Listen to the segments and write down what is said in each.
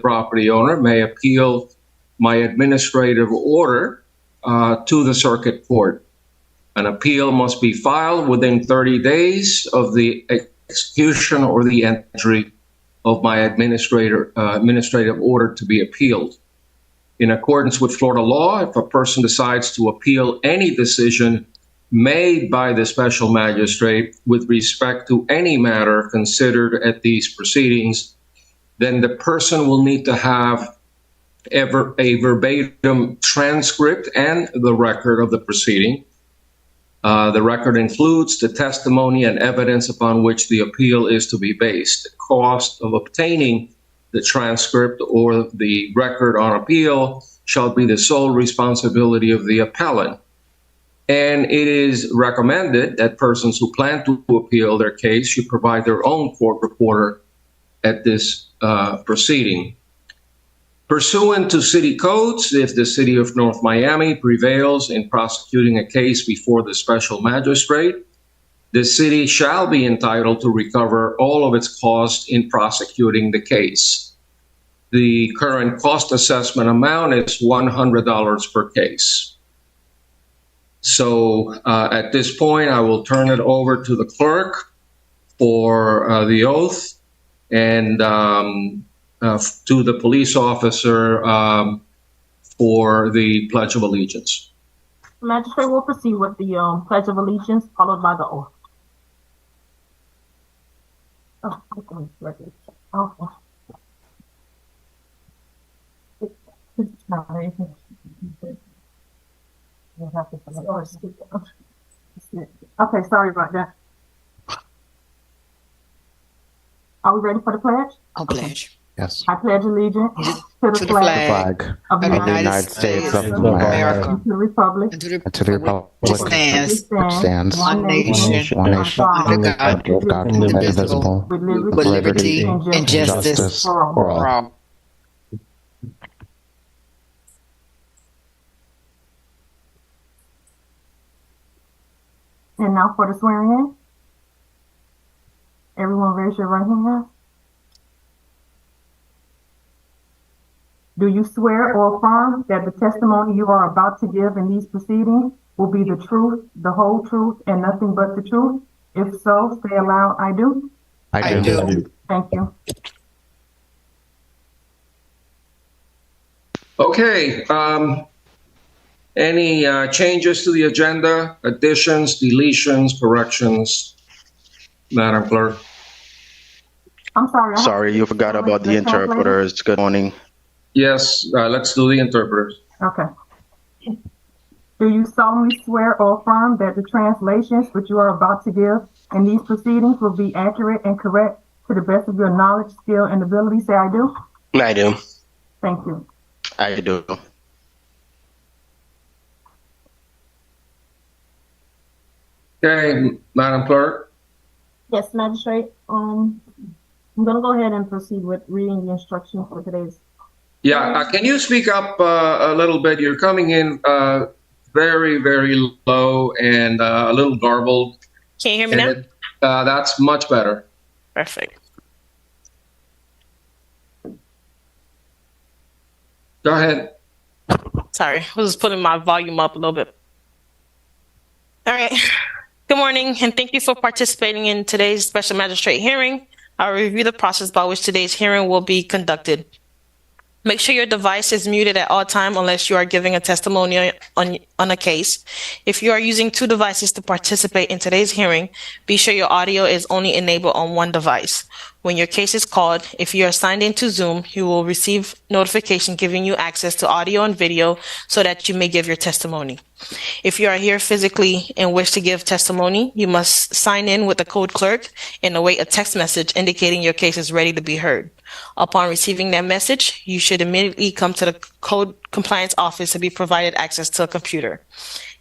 property owner may appeal my administrative order to the circuit court. An appeal must be filed within 30 days of the execution or the entry of my administrative order to be appealed. In accordance with Florida law, if a person decides to appeal any decision made by the special magistrate with respect to any matter considered at these proceedings, then the person will need to have a verbatim transcript and the record of the proceeding. The record includes the testimony and evidence upon which the appeal is to be based. The cost of obtaining the transcript or the record on appeal shall be the sole responsibility of the appellant. And it is recommended that persons who plan to appeal their case should provide their own court reporter at this proceeding. Pursuant to city codes, if the city of North Miami prevails in prosecuting a case before the special magistrate, the city shall be entitled to recover all of its costs in prosecuting the case. The current cost assessment amount is $100 per case. So at this point, I will turn it over to the clerk for the oath and to the police officer for the Pledge of Allegiance. The magistrate will proceed with the Pledge of Allegiance, followed by the oath. Oh, okay. Okay, sorry about that. Are we ready for the pledge? I'll pledge. Yes. I pledge allegiance to the flag Of the United States of America. and to the republic And to the republic Which stands which stands one nation, one nation under God, under God, indivisible, with with liberty and justice justice for for for all. all. And now for the swearing in. Everyone raise your right hand. Do you swear or affirm that the testimony you are about to give in these proceedings will be the truth, the whole truth, and nothing but the truth? If so, say aloud, I do. I do. Thank you. Okay. Any changes to the agenda, additions, deletions, corrections, Madam Clerk? I'm sorry. Sorry, you forgot about the interpreters. Good morning. Yes, let's do the interpreters. Okay. Do you solemnly swear or affirm that the translations which you are about to give in these proceedings will be accurate and correct to the best of your knowledge, skill, and ability? Say, I do. I do. Thank you. I do. Okay, Madam Clerk. Yes, Magistrate. I'm going to go ahead and proceed with reading the instructions for today's. Yeah, can you speak up a little bit? You're coming in very, very low and a little garbled. Can you hear me now? That's much better. Perfect. Go ahead. Sorry, I was putting my volume up a little bit. All right. Good morning, and thank you for participating in today's special magistrate hearing. I'll review the process by which today's hearing will be conducted. Make sure your device is muted at all times unless you are giving a testimony on a case. If you are using two devices to participate in today's hearing, be sure your audio is only enabled on one device. When your case is called, if you are signed into Zoom, you will receive notification giving you access to audio and video so that you may give your testimony. If you are here physically and wish to give testimony, you must sign in with the code clerk and await a text message indicating your case is ready to be heard. Upon receiving that message, you should immediately come to the code compliance office to be provided access to a computer.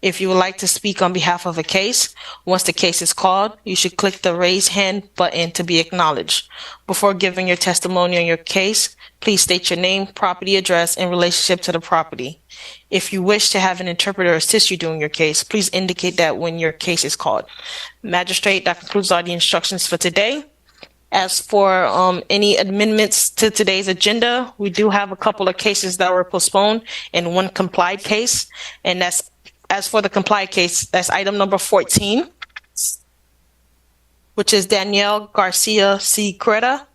If you would like to speak on behalf of a case, once the case is called, you should click the raise hand button to be acknowledged. Before giving your testimony on your case, please state your name, property address, and relationship to the property. If you wish to have an interpreter assist you during your case, please indicate that when your case is called. Magistrate, that concludes all the instructions for today. As for any amendments to today's agenda, we do have a couple of cases that were postponed and one complied case. And that's, as for the complied case, that's item number 14, which is Danielle Garcia C. Creta.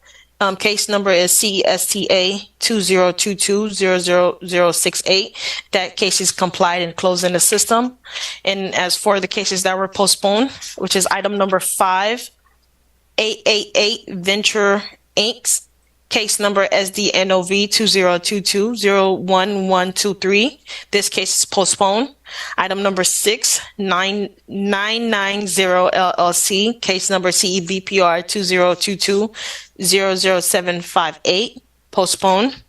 Case number is CSTA 2022-00068. That case is complied and closed in the system. And as for the cases that were postponed, which is item number 5, 888 Venture Inc. Case number SDNOV 2022-01123. This case is postponed. Item number 6, 990 LLC. Case number CEVPR 2022-00758. Postponed.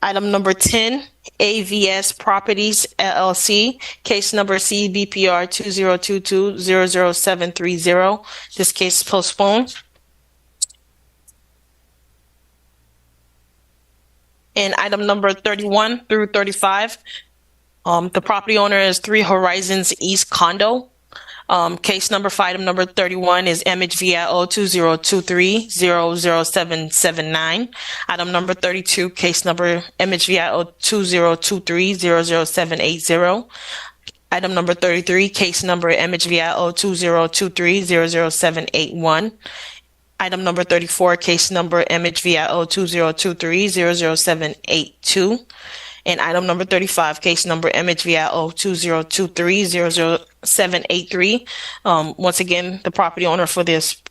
Item number 10, AVS Properties LLC. Case number CEVPR 2022-00730. This case is postponed. And item number 31 through 35, the property owner is 3 Horizons East Condo. Case number for item number 31 is MHVIO 2023-00779. Item number 32, case number MHVIO 2023-00780. Item number 33, case number MHVIO 2023-00781. Item number 34, case number MHVIO 2023-00782. And item number 35, case number MHVIO 2023-00783. Once again, the property owner for this,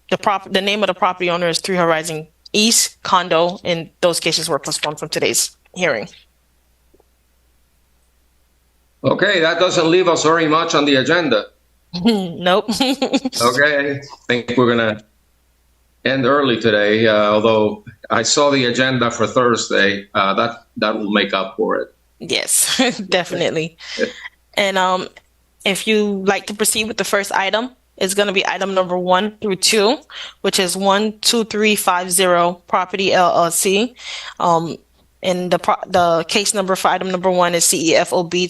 the name of the property owner is 3 Horizon East Condo, and those cases were postponed from today's hearing. Okay, that doesn't leave us very much on the agenda. Nope. Okay, I think we're gonna end early today, although I saw the agenda for Thursday. That will make up for it. Yes, definitely. And if you like to proceed with the first item, it's going to be item number 1 through 2, which is 12350 Property LLC. And the case number for item number 1 is CEFOB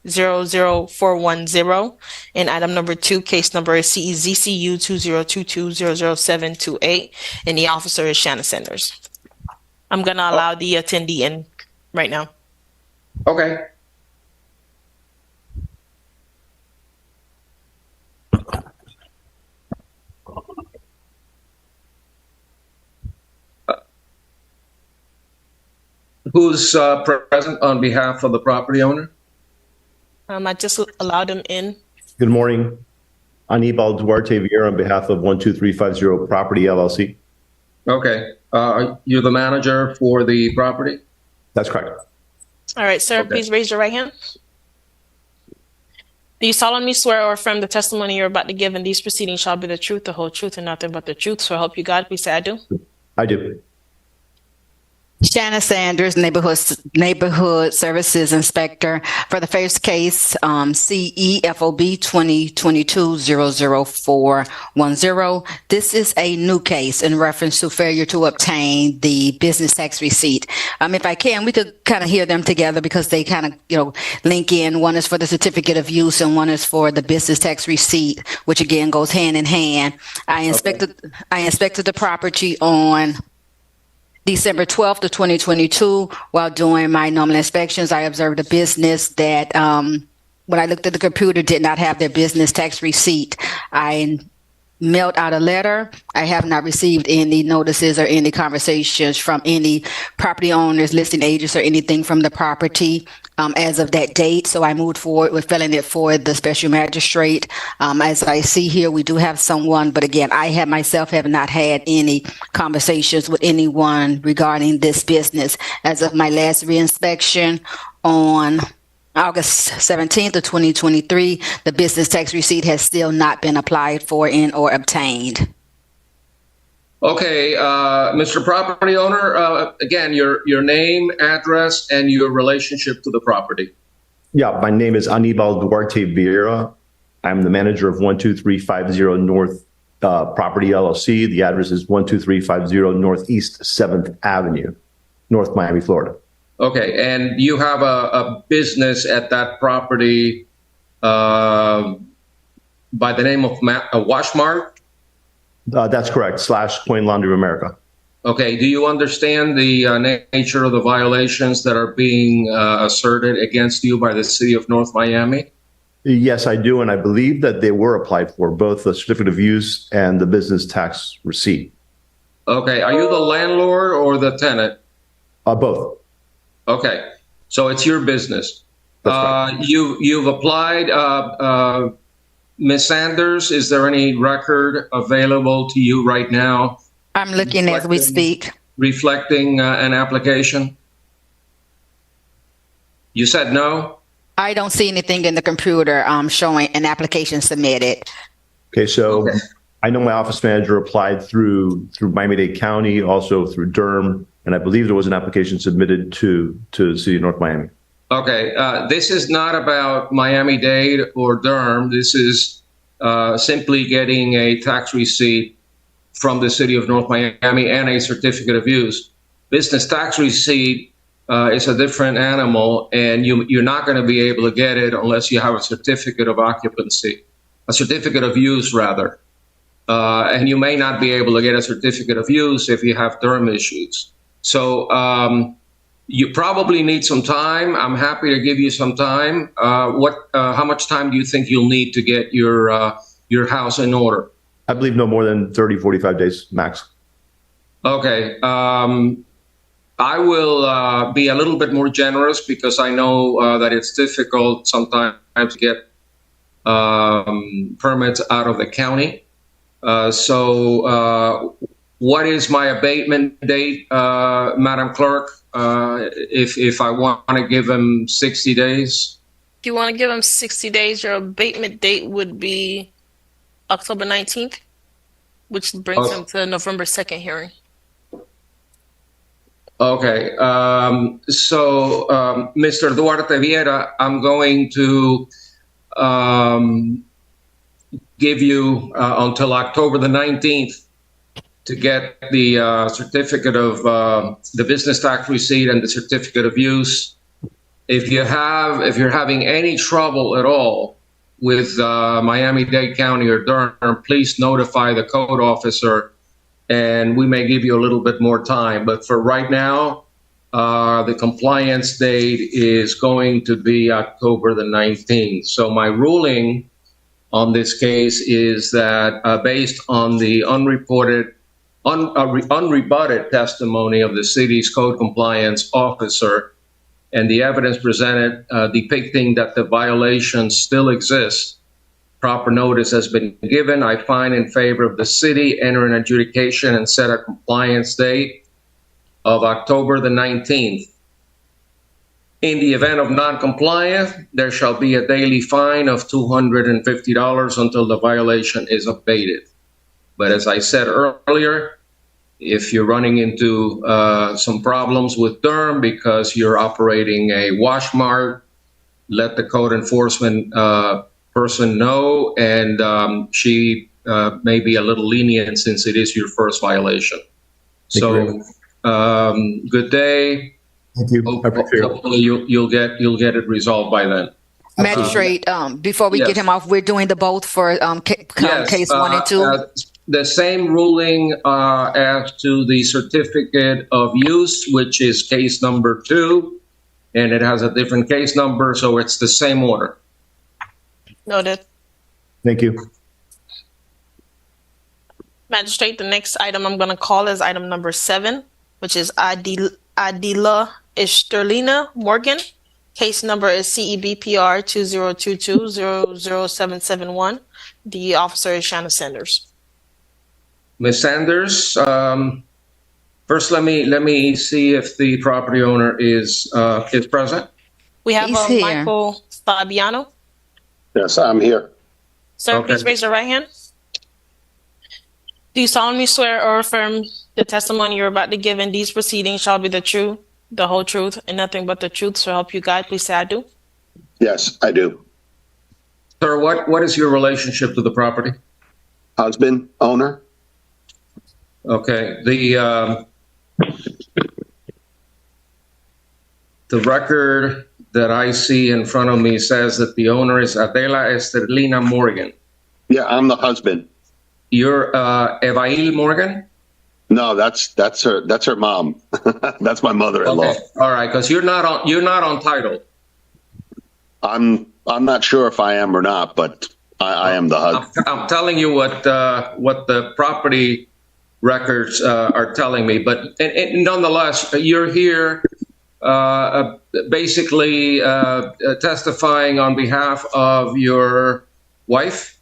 2022-00410. And item number 2, case number is CEZCU 2022-00728. And the officer is Shanna Sanders. I'm going to allow the attendee in right now. Okay. Who's present on behalf of the property owner? I just allowed him in. Good morning. Anibal Duarte Vieira on behalf of 12350 Property LLC. Okay. You're the manager for the property? That's correct. All right, sir, Okay. Please raise your right hand. Do you solemnly swear or affirm the testimony you're about to give in these proceedings shall be the truth, the whole truth, and nothing but the truth? So help you God. Please say I do. I do. Shanna Sanders, Neighborhood Services Inspector. For the first case, CEFOB 2022-00410. This is a new case in reference to failure to obtain the business tax receipt. If I can, we could kind of hear them together because they kind of, link in. One is for the certificate of use and one is for the business tax receipt, which again goes hand in hand. I inspected the property on December 12th of 2022, while doing my normal inspections, I observed a business that, when I looked at the computer, did not have their business tax receipt. I mailed out a letter. I have not received any notices or any conversations from any property owners, listing agents, or anything from the property as of that date. So I moved forward with filling it for the special magistrate. As I see here, we do have someone, but again, I myself have not had any conversations with anyone regarding this business. As of my last reinspection on August 17th of 2023, the business tax receipt has still not been applied for or obtained. Okay, Mr. Property Owner, again, your name, address, and your relationship to the property. Yeah, my name is Anibal Duarte Vieira. I'm the manager of 12350 North Property LLC. The address is 12350 Northeast 7th Avenue, North Miami, Florida. Okay, and you have a business at that property by the name of Washmart? That's correct. / Coin Laundry America. Okay. Do you understand the nature of the violations that are being asserted against you by the city of North Miami? Yes, I do. And I believe that they were applied for, both the certificate of use and the business tax receipt. Okay. Are you the landlord or the tenant? Both. Okay. So it's your business. That's right. You've applied. Ms. Sanders, is there any record available to you right now I'm looking as we speak. reflecting an application? You said no? I don't see anything in the computer showing an application submitted. Okay, so Okay. I know my office manager applied through Miami-Dade County, also through Durham, and I believe there was an application submitted to the city of North Miami. Okay. This is not about Miami-Dade or Durham. This is simply getting a tax receipt from the city of North Miami and a certificate of use. Business tax receipt is a different animal, and you're not going to be able to get it unless you have a certificate of occupancy, a certificate of use, rather. And you may not be able to get a certificate of use if you have Durham issues. So you probably need some time. I'm happy to give you some time. How much time do you think you'll need to get your house in order? I believe no more than 30, 45 days max. Okay. I will be a little bit more generous because I know that it's difficult sometimes to get permits out of the county. So what is my abatement date, Madam Clerk, if I want to give him 60 days? If you want to give him 60 days, your abatement date would be October 19th, which brings him to November 2nd hearing. Okay. So, Mr. Duarte Viera, I'm going to give you until October the 19th to get the certificate of the business tax receipt and the certificate of use. If you're having any trouble at all with Miami-Dade County or Durham, please notify the code officer, and we may give you a little bit more time. But for right now, the compliance date is going to be October the 19th. So my ruling on this case is that based on the unrebutted testimony of the city's code compliance officer and the evidence presented depicting that the violation still exists, proper notice has been given. I find in favor of the city, enter an adjudication and set a compliance date of October the 19th. In the event of non-compliance, there shall be a daily fine of $250 until the violation is abated. But as I said earlier, if you're running into some problems with Durham because you're operating a wash mart, let the code enforcement person know, and she may be a little lenient since it is your first violation. So, good day. Thank you. Hopefully you'll get it resolved by then. Magistrate, before we yes. get him off, we're doing the both for case 1 and 2. The same ruling as to the certificate of use, which is case number 2, and it has a different case number, so it's the same order. Noted. Thank you. Magistrate, the next item I'm going to call is item number 7, which is Adila Ishterlina Morgan. Case number is CEBPR 2022-00771. The officer is Shanna Sanders. Ms. Sanders, first let me see if the property owner is present. We have He's here. Michael Fabiano. Yes, I'm here. Sir, Okay. please raise your right hand. Do you solemnly swear or affirm the testimony you're about to give in these proceedings shall be the truth, the whole truth, and nothing but the truth, so help you God? Please say I do. Yes, I do. Sir, what is your relationship to the property? Husband, owner? Okay, the record that I see in front of me says that the owner is Adela Esterlina Morgan. Yeah, I'm the husband. You're Evail Morgan? No, that's her mom. That's my mother-in-law. Okay. All right, because you're not on title. I'm not sure if I am or not, but I am the husband. I'm telling you what the property records are telling me. But and nonetheless, you're here basically testifying on behalf of your wife.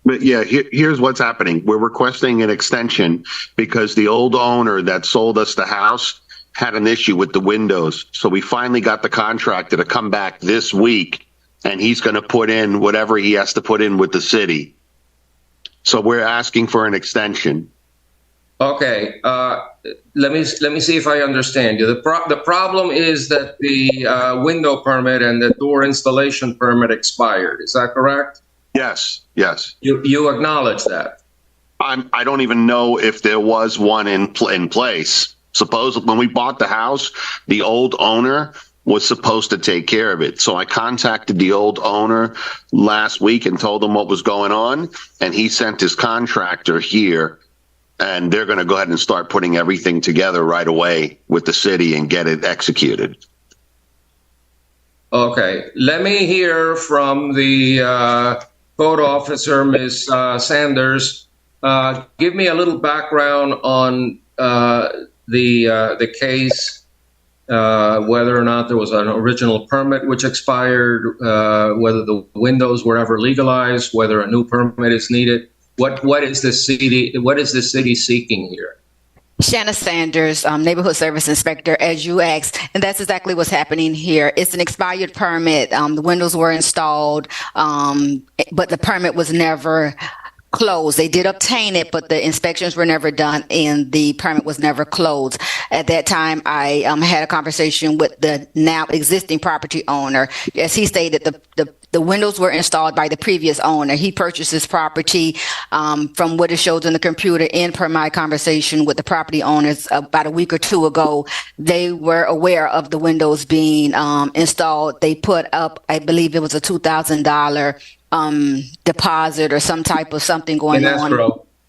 But yeah, here's what's happening. We're requesting an extension because the old owner that sold us the house had an issue with the windows. So we finally got the contractor to come back this week, and he's going to put in whatever he has to put in with the city. So we're asking for an extension. Okay, let me see if I understand you. The problem is that the window permit and the door installation permit expired. Is that correct? Yes. You acknowledge that? I don't even know if there was one in place. Suppose when we bought the house, the old owner was supposed to take care of it. So I contacted the old owner last week and told him what was going on, and he sent his contractor here, and they're going to go ahead and start putting everything together right away with the city and get it executed. Okay, let me hear from the code officer, Ms. Sanders. Give me a little background on the case, whether or not there was an original permit which expired, whether the windows were ever legalized, whether a new permit is needed. What is the city seeking here? Shanna Sanders, Neighborhood Service Inspector, as you asked, and that's exactly what's happening here. It's an expired permit. The windows were installed, but the permit was never closed. They did obtain it, but the inspections were never done and the permit was never closed. At that time, I had a conversation with the now existing property owner. As he stated, the windows were installed by the previous owner. He purchased this property from what it shows in the computer. And per my conversation with the property owners about a week or two ago, they were aware of the windows being installed. They put up, I believe it was a $2,000 deposit or some type of something going on.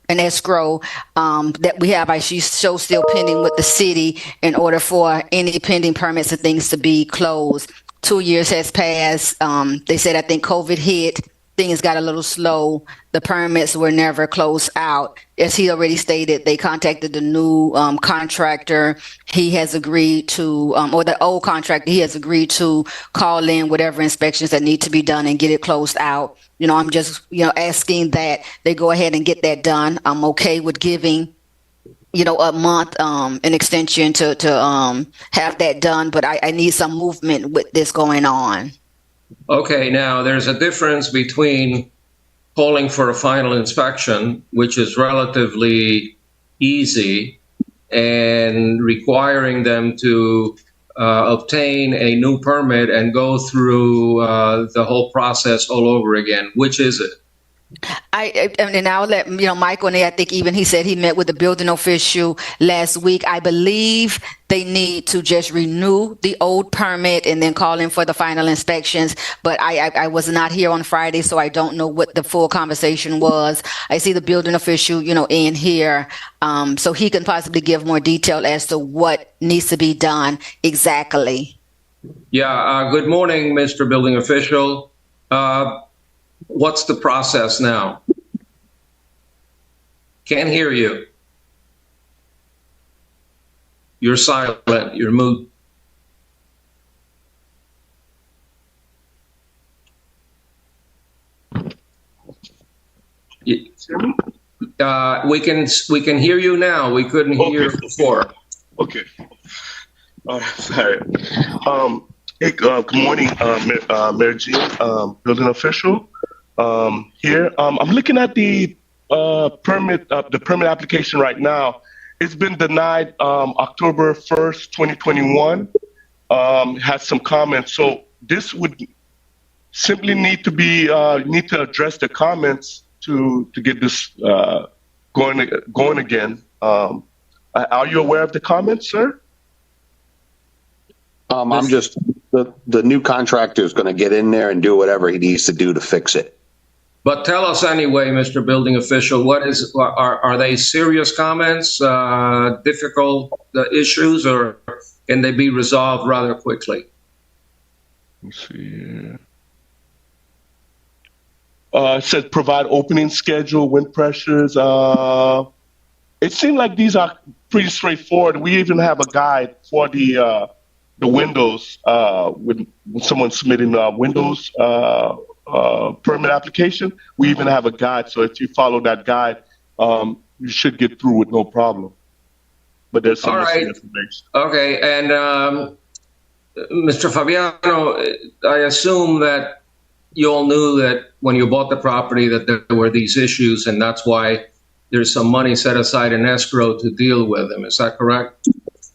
An escrow that we have, I show still pending with the city in order for any pending permits and things to be closed. 2 years has passed. They said, I think COVID hit. Things got a little slow. The permits were never closed out. As he already stated, they contacted the new contractor. He has agreed to, or the old contractor, he has agreed to call in whatever inspections that need to be done and get it closed out. I'm just, asking that they go ahead and get that done. I'm okay with giving a month, an extension to have that done, but I need some movement with this going on. Okay, now there's a difference between calling for a final inspection, which is relatively easy, and requiring them to obtain a new permit and go through the whole process all over again. Which is it? And I'll let Michael, and I think even he said he met with the building official last week. I believe they need to just renew the old permit and then call in for the final inspections. But I was not here on Friday, so I don't know what the full conversation was. I see the building official, in here, so he can possibly give more detail as to what needs to be done exactly. Yeah. Good morning, Mr. Building Official. What's the process now? Can't hear you. You're silent. You're mute. We can hear you now. We couldn't hear before. Okay. Sorry. Hey, good morning, Mayor Jean, building official. Here, I'm looking at the permit application right now. It's been denied October 1st, 2021. Has some comments. So this would simply need to address the comments to get this going again. Are you aware of the comments, sir? I'm just the new contractor is going to get in there and do whatever he needs to do to fix it. But tell us anyway, Mr. Building Official, are they serious comments, difficult issues, or can they be resolved rather quickly? Let's see here. It says provide opening schedule, wind pressures. It seemed like these are pretty straightforward. We even have a guide for the windows with someone submitting windows permit application. We even have a guide, so if you follow that guide, you should get through with no problem. But there's some missing information. Okay, and Mr. Fabiano, I assume that you all knew that when you bought the property that there were these issues, and that's why there's some money set aside in escrow to deal with them. Is that correct?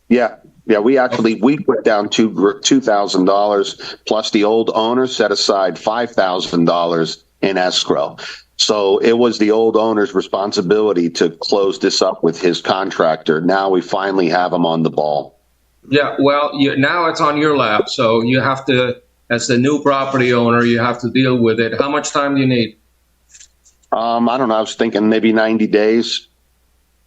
Yeah. We put down $2,000 plus the old owner set aside $5,000 in escrow. So it was the old owner's responsibility to close this up with his contractor. Now we finally have him on the ball. Yeah, well, now it's on your lap. So you have to, as the new property owner, you have to deal with it. How much time do you need? I don't know. I was thinking maybe 90 days.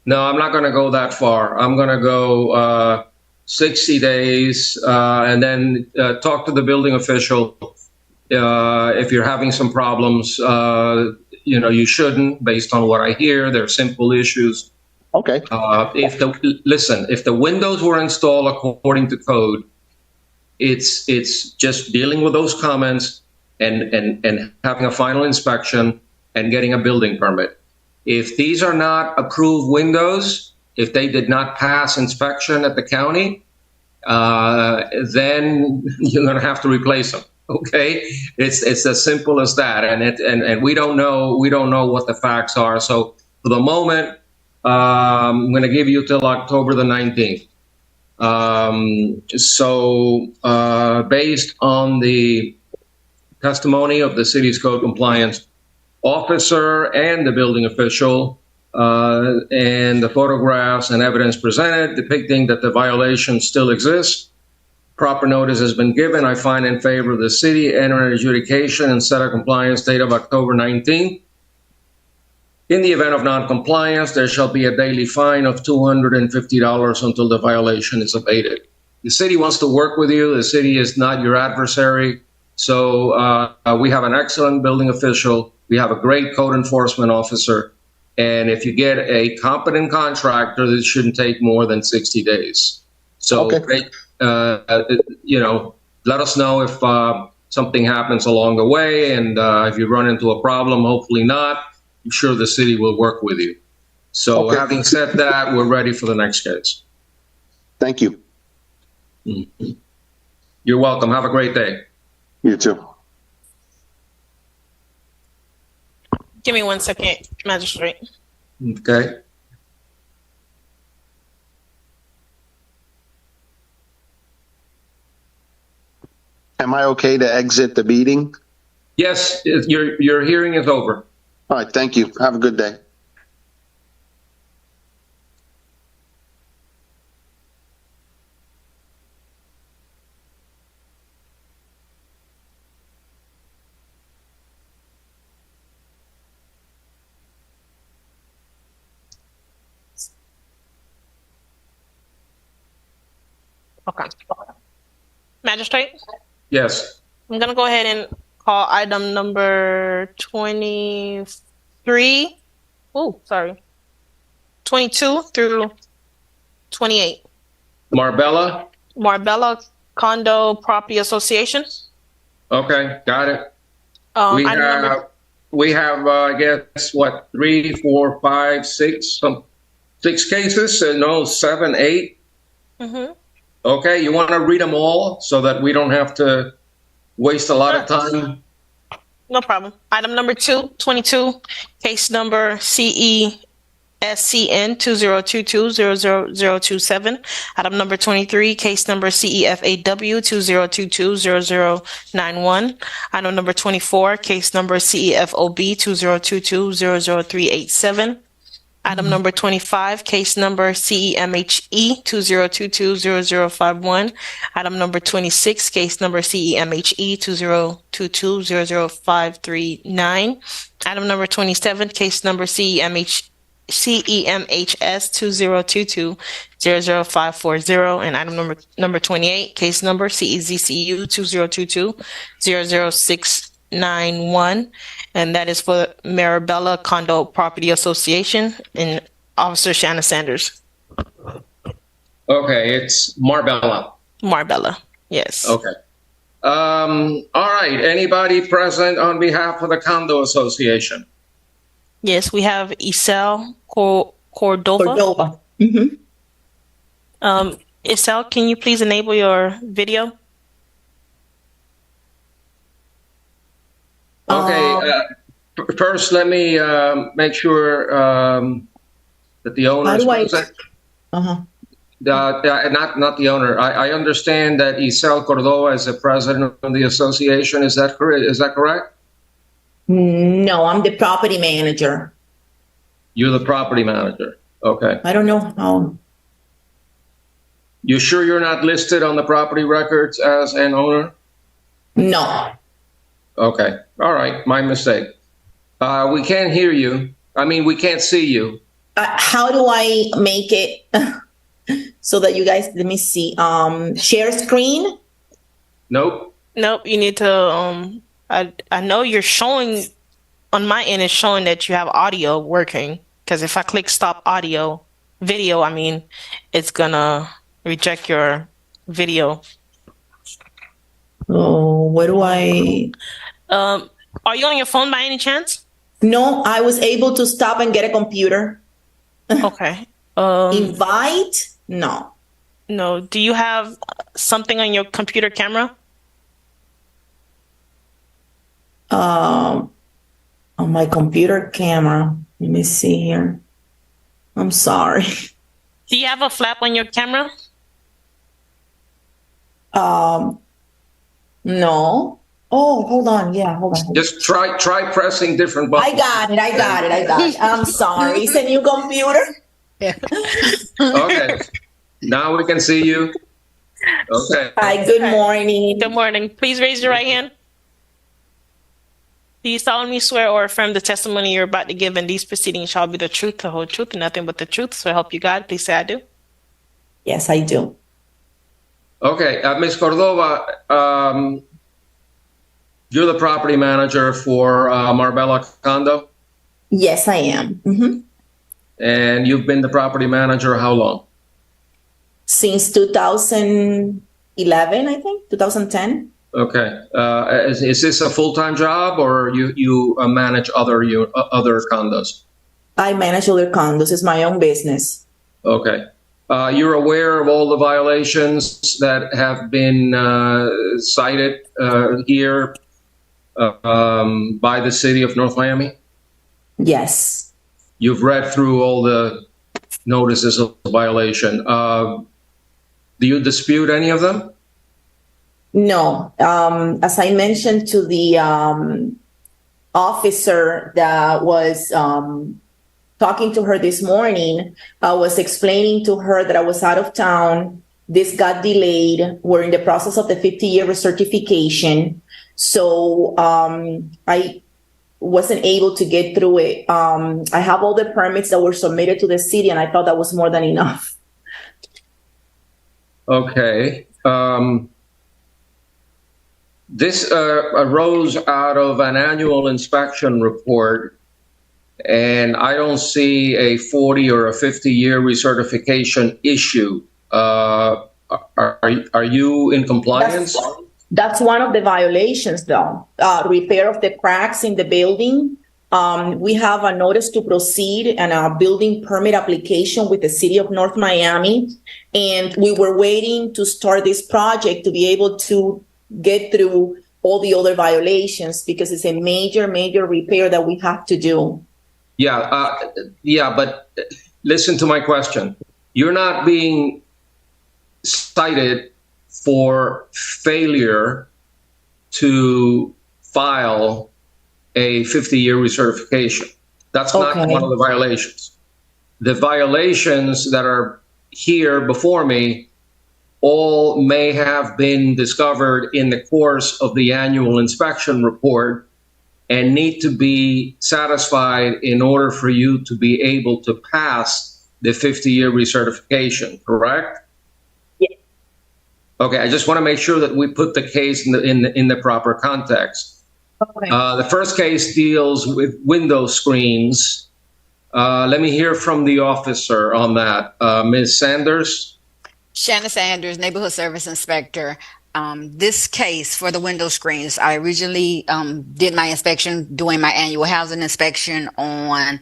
No, I'm not going to go that far. I'm going to go 60 days and then talk to the building official. If you're having some problems, you shouldn't, based on what I hear. They're simple issues. Okay. If the windows were installed according to code, it's just dealing with those comments and having a final inspection and getting a building permit. If these are not approved windows, if they did not pass inspection at the county, then you're going to have to replace them. Okay, it's as simple as that, and we don't know what the facts are. So for the moment, I'm going to give you till October the 19th. Based on the testimony of the city's code compliance officer and the building official, and the photographs and evidence presented depicting that the violation still exists, proper notice has been given. I find in favor of the city, enter an adjudication and set a compliance date of October 19th. In the event of non-compliance, there shall be a daily fine of $250 until the violation is abated. The city wants to work with you. The city is not your adversary. So we have an excellent building official. We have a great code enforcement officer. And if you get a competent contractor, this shouldn't take more than 60 days. So, okay. Let us know if something happens along the way. And if you run into a problem, hopefully not, I'm sure the city will work with you. So having said that, we're ready for the next case. Thank you. Mm-hmm. You're welcome. Have a great day. You too. Give me 1 second, Magistrate. Okay. Am I okay to exit the meeting? Yes, your hearing is over. All right. Thank you. Have a good day. Okay. Magistrate? Yes. I'm going to go ahead and call item number 23. Oh, sorry. 22 through 28. Marbella Condo Property Association. Okay, got it. We have, I guess, what, 3, 4, 5, 6, 6 cases? No, 7, 8. Mm-hmm. Okay, you want to read them all so that we don't have to waste a lot of time? No problem. Item number 22, case number CESCN 2022-00027. Item number 23, case number CEFAW 2022-0091. Item number 24, case number CEFOB 2022-00387. Item number 25, case number CEMHE 2022-0051. Item number 26, case number CEMHE 2022-005339. Item number 27, case number CEMHS 2022-005440. And item number 28, case number CEZCU 2022-00691. And that is for Marabella Condo Property Association and Officer Shanna Sanders. Okay, it's Marbella. Marbella, yes. Okay. All right. Anybody present on behalf of the Condo Association? Yes, we have Isel Cordova. Cordova. Mm-hmm. Isel, can you please enable your video? Okay. First, let me make sure that the owner is present. Uh-huh. Not the owner. I understand that Isel Cordova is the president of the association. Is that correct? No, I'm the property manager. You're the property manager. Okay. I don't know how. You sure you're not listed on the property records as an owner? No. Okay. All right. My mistake. We can't hear you. I mean, we can't see you. How do I make it so that you guys, let me see, share screen? Nope. Nope. You need to, I know you're showing, on my end, it's showing that you have audio working. Because if I click stop video, I mean, it's going to reject your video. Oh, where do I? Are you on your phone by any chance? No, I was able to stop and get a computer. Okay. Invite? No. No. Do you have something on your computer camera? On my computer camera. Let me see here. I'm sorry. Do you have a flap on your camera? No. Oh, hold on. Yeah, hold on. Just try pressing different buttons. I got it. I'm sorry. It's a new computer. Yeah. Okay. Now we can see you. Okay. Hi, good morning. Good morning. Please raise your right hand. Do you solemnly swear or affirm the testimony you're about to give in these proceedings shall be the truth, the whole truth, and nothing but the truth? So help you God. Please say I do. Yes, I do. Okay. Ms. Cordova, you're the property manager for Marbella Condo? Yes, I am. Mm-hmm. And you've been the property manager how long? Since 2011, I think, 2010. Okay. Is this a full-time job or you manage other condos? I manage other condos. It's my own business. Okay. You're aware of all the violations that have been cited here by the city of North Miami? Yes. You've read through all the notices of violation. Do you dispute any of them? No. As I mentioned to the officer that was talking to her this morning, I was explaining to her that I was out of town. This got delayed. We're in the process of the 50-year recertification. So I wasn't able to get through it. I have all the permits that were submitted to the city, and I thought that was more than enough. Okay. This arose out of an annual inspection report, and I don't see a 40 or a 50-year recertification issue. Are you in compliance? That's one of the violations, though. Repair of the cracks in the building. We have a notice to proceed and a building permit application with the city of North Miami. And we were waiting to start this project to be able to get through all the other violations because it's a major repair that we have to do. Yeah, but listen to my question. You're not being cited for failure to file a 50-year recertification. That's not one of the violations. the violations that are here before me all may have been discovered in the course of the annual inspection report and need to be satisfied in order for you to be able to pass the 50-year recertification, correct? Yes. Okay, I just want to make sure that we put the case in the proper context. Okay. The first case deals with window screens. Let me hear from the officer on that. Ms. Sanders? Shanna Sanders, Neighborhood Service Inspector. This case for the window screens, I originally did my inspection doing my annual housing inspection on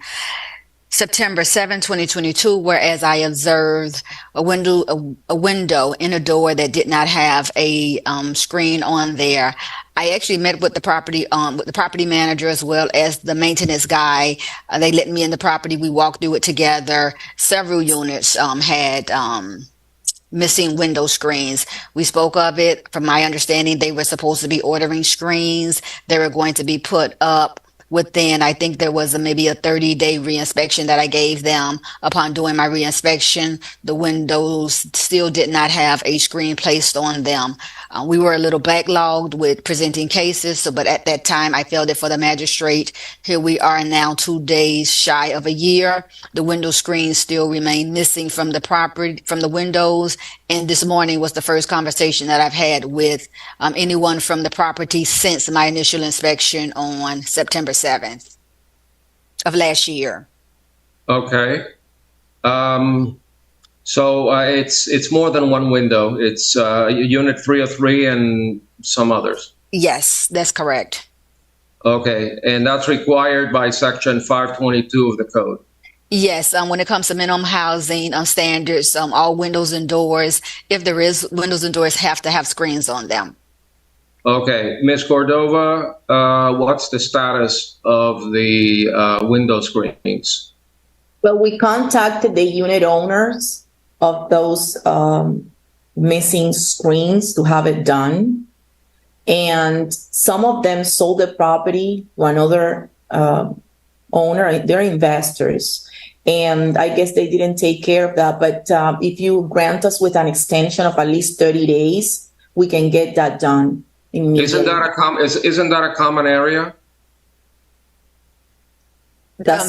September 7, 2022, whereas I observed a window in a door that did not have a screen on there. I actually met with the property manager as well as the maintenance guy. They let me in the property. We walked through it together. Several units had missing window screens. We spoke of it. From my understanding, they were supposed to be ordering screens. They were going to be put up within, I think there was maybe a 30-day reinspection that I gave them. Upon doing my reinspection, the windows still did not have a screen placed on them. We were a little backlogged with presenting cases, but at that time I felt it for the magistrate. Here we are now 2 days shy of a year. The window screens still remain missing from the property, from the windows. And this morning was the first conversation that I've had with anyone from the property since my initial inspection on September 7th of last year. Okay. So it's more than one window. It's Unit 303 and some others. Yes, that's correct. Okay, and that's required by Section 522 of the code. Yes, when it comes to minimum housing standards, all windows and doors, if there is windows and doors, have to have screens on them. Okay, Ms. Cordova, what's the status of the window screenings? Well, we contacted the unit owners of those missing screens to have it done. And some of them sold the property to another owner. They're investors. And I guess they didn't take care of that. But if you grant us with an extension of at least 30 days, we can get that done immediately. Isn't that a common area? That's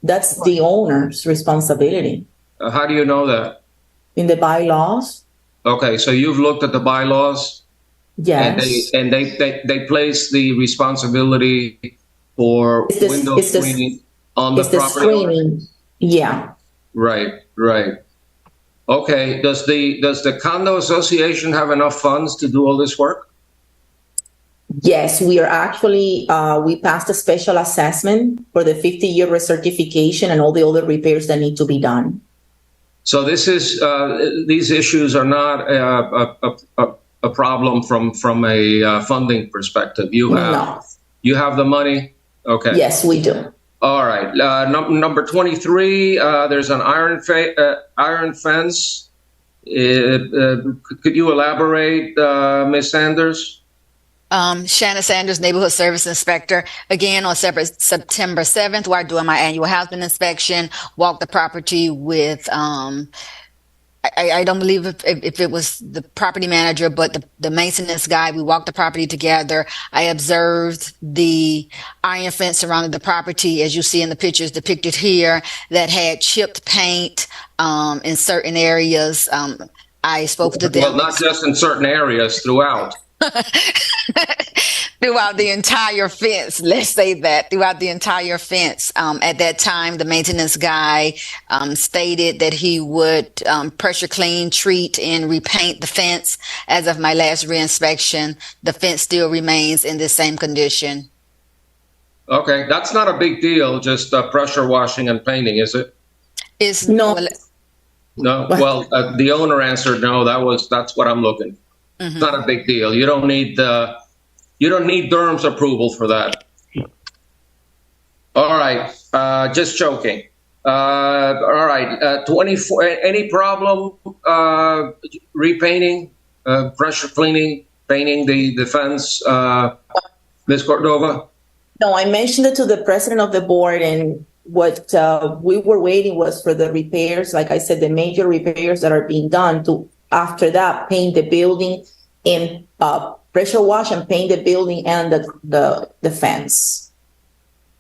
that's the owner's responsibility. How do you know that? In the bylaws? Okay, so you've looked at the bylaws? Yes. And they place the responsibility for window screening on the property owner? Yeah. Right. Okay, does the condo association have enough funds to do all this work? Yes, we are actually, we passed a special assessment for the 50-year recertification and all the other repairs that need to be done. So this is, these issues are not a problem from a funding perspective. You have the money? Okay. Yes, we do. All right. Number 23, there's an iron fence. Could you elaborate, Ms. Sanders? Shanna Sanders, Neighborhood Service Inspector. Again, on September 7th, while doing my annual housing inspection, walked the property with, I don't believe if it was the property manager, but the maintenance guy. We walked the property together. I observed the iron fence surrounding the property, as you see in the pictures depicted here, that had chipped paint in certain areas. I spoke to them. Well, not just in certain areas, throughout. Throughout the entire fence, let's say that, throughout the entire fence. At that time, the maintenance guy stated that he would pressure clean, treat, and repaint the fence. As of my last reinspection, the fence still remains in the same condition. Okay, that's not a big deal, just pressure washing and painting, is it? It's no. No, well, the owner answered no. That's what I'm looking for. Mm-hmm. It's not a big deal. You don't need Durham's approval for that. All right, just joking. All right, 24. Any problem repainting, pressure cleaning, painting the fence, Ms. Cordova? No, I mentioned it to the president of the board, and what we were waiting was for the repairs, like I said, the major repairs that are being done to, after that, paint the building and pressure wash and paint the building and the fence.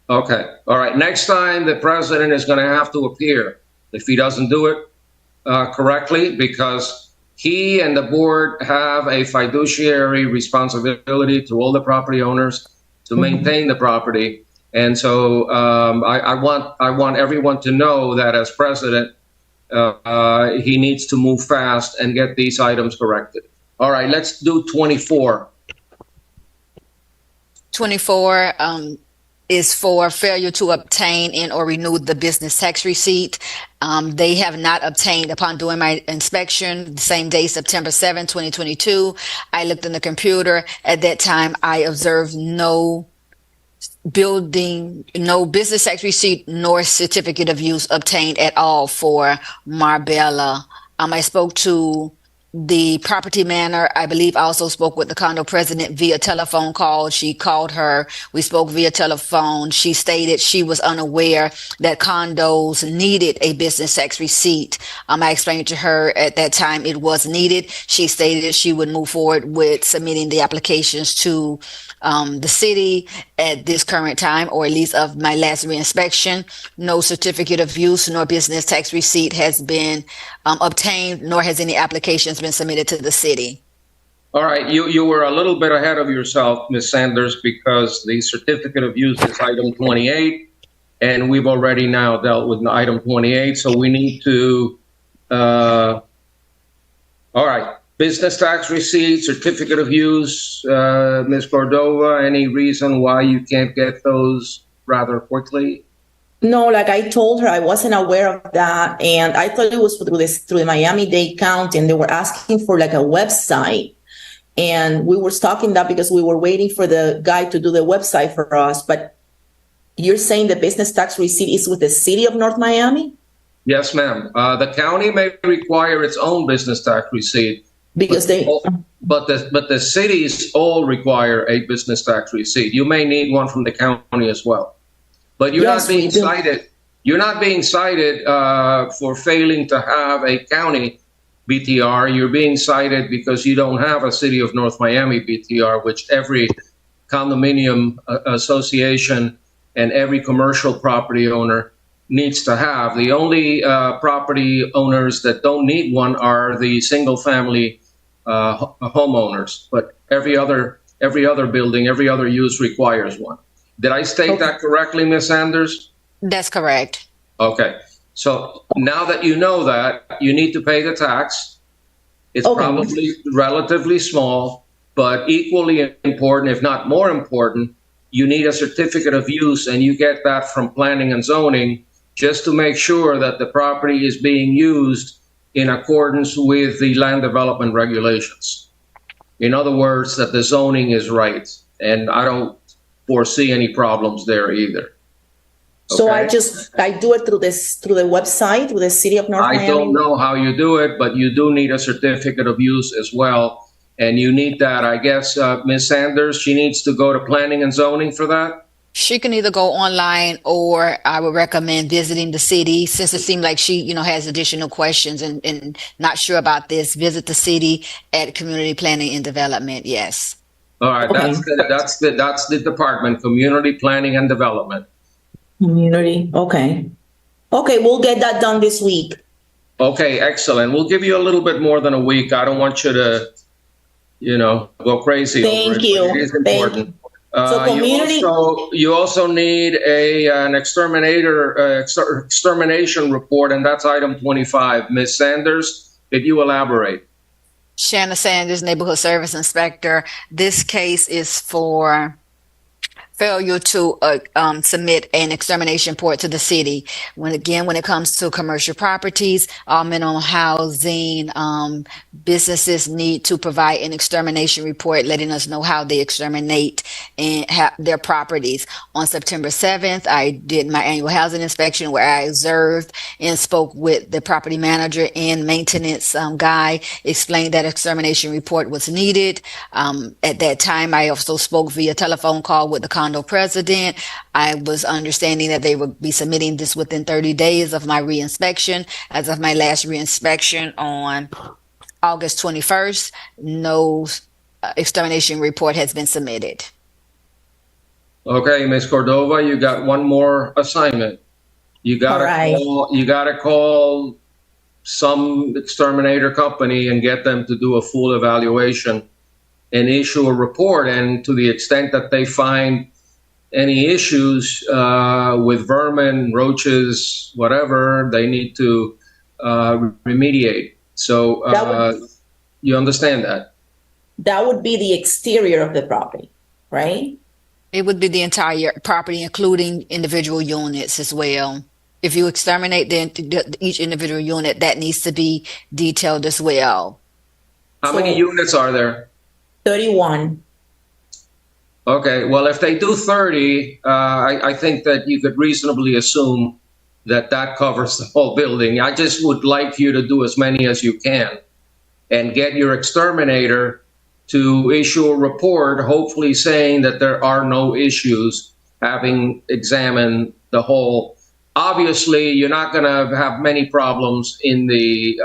Okay. All right. Next time, the president is going to have to appear if he doesn't do it correctly, because he and the board have a fiduciary responsibility to all the property owners to maintain the property. And so I want everyone to know that as president, he needs to move fast and get these items corrected. All right, let's do 24. 24 is for failure to obtain and or renew the business tax receipt. They have not obtained upon doing my inspection the same day, September 7, 2022. I looked in the computer. At that time, I observed no business tax receipt nor certificate of use obtained at all for Marbella. I spoke to the property manager. I believe I also spoke with the condo president via telephone call. She called her. We spoke via telephone. She stated she was unaware that condos needed a business tax receipt. I explained to her at that time it was needed. She stated she would move forward with submitting the applications to the city at this current time, or at least of my last reinspection. No certificate of use nor business tax receipt has been obtained, nor has any applications been submitted to the city. All right, you were a little bit ahead of yourself, Ms. Sanders, because the certificate of use is item 28, and we've already now dealt with item 28, so we need to, all right, business tax receipt, certificate of use, Ms. Cordova, any reason why you can't get those rather quickly? No, like I told her, I wasn't aware of that, and I thought it was through the Miami-Dade County, and they were asking for like a website, and we were stalking that because we were waiting for the guy to do the website for us. But you're saying the business tax receipt is with the city of North Miami? Yes, ma'am. The county may require its own business tax receipt, because but the cities all require a business tax receipt. You may need one from the county as well. But you're not being cited. You're not being cited for failing to have a county BTR. You're being cited because you don't have a City of North Miami BTR, which every condominium association and every commercial property owner needs to have. The only property owners that don't need one are the single-family homeowners. But every other building, every other use requires one. Did I state that correctly, Ms. Sanders? That's correct. Okay. So now that you know that, you need to pay the tax. It's probably relatively small, but equally important, if not more important, you need a certificate of use, and you get that from planning and zoning just to make sure that the property is being used in accordance with the land development regulations. In other words, that the zoning is right. And I don't foresee any problems there either. So I do it through the website with the City of North Miami? I don't know how you do it, but you do need a certificate of use as well. And you need that, I guess, Ms. Sanders, she needs to go to planning and zoning for that? She can either go online, or I would recommend visiting the city, since it seemed like she, has additional questions and not sure about this. Visit the city at Community Planning and Development. Yes. All right, Okay. that's the department, Community Planning and Development. Community, okay. Okay, we'll get that done this week. Okay, excellent. We'll give you a little bit more than a week. I don't want you to, go crazy. Thank over it, you. but it is important. So community- You also need an extermination report, and that's item 25. Ms. Sanders, did you elaborate? Shanna Sanders, Neighborhood Service Inspector. This case is for failure to submit an extermination report to the city. When it comes to commercial properties, all minimum housing, businesses need to provide an extermination report, letting us know how they exterminate and their properties. On September 7th, I did my annual housing inspection, where I observed and spoke with the property manager and maintenance guy, explained that extermination report was needed. At that time, I also spoke via telephone call with the condo condo president. I was understanding that they would be submitting this within 30 days of my reinspection. As of my last reinspection on August 21st, no extermination report has been submitted. Okay, Ms. Cordova, you got one more assignment. You gotta All right. call some exterminator company and get them to do a full evaluation and issue a report. And to the extent that they find any issues with vermin, roaches, whatever, they need to remediate. So you understand that? That would be the exterior of the property, right? It would be the entire property, including individual units as well. If you exterminate each individual unit, that needs to be detailed as well. How many units are there? 31. Okay, well, if they do 30, I think that you could reasonably assume that that covers the whole building. I just would like you to do as many as you can and get your exterminator to issue a report, hopefully saying that there are no issues, having examined the whole. Obviously, you're not going to have many problems in the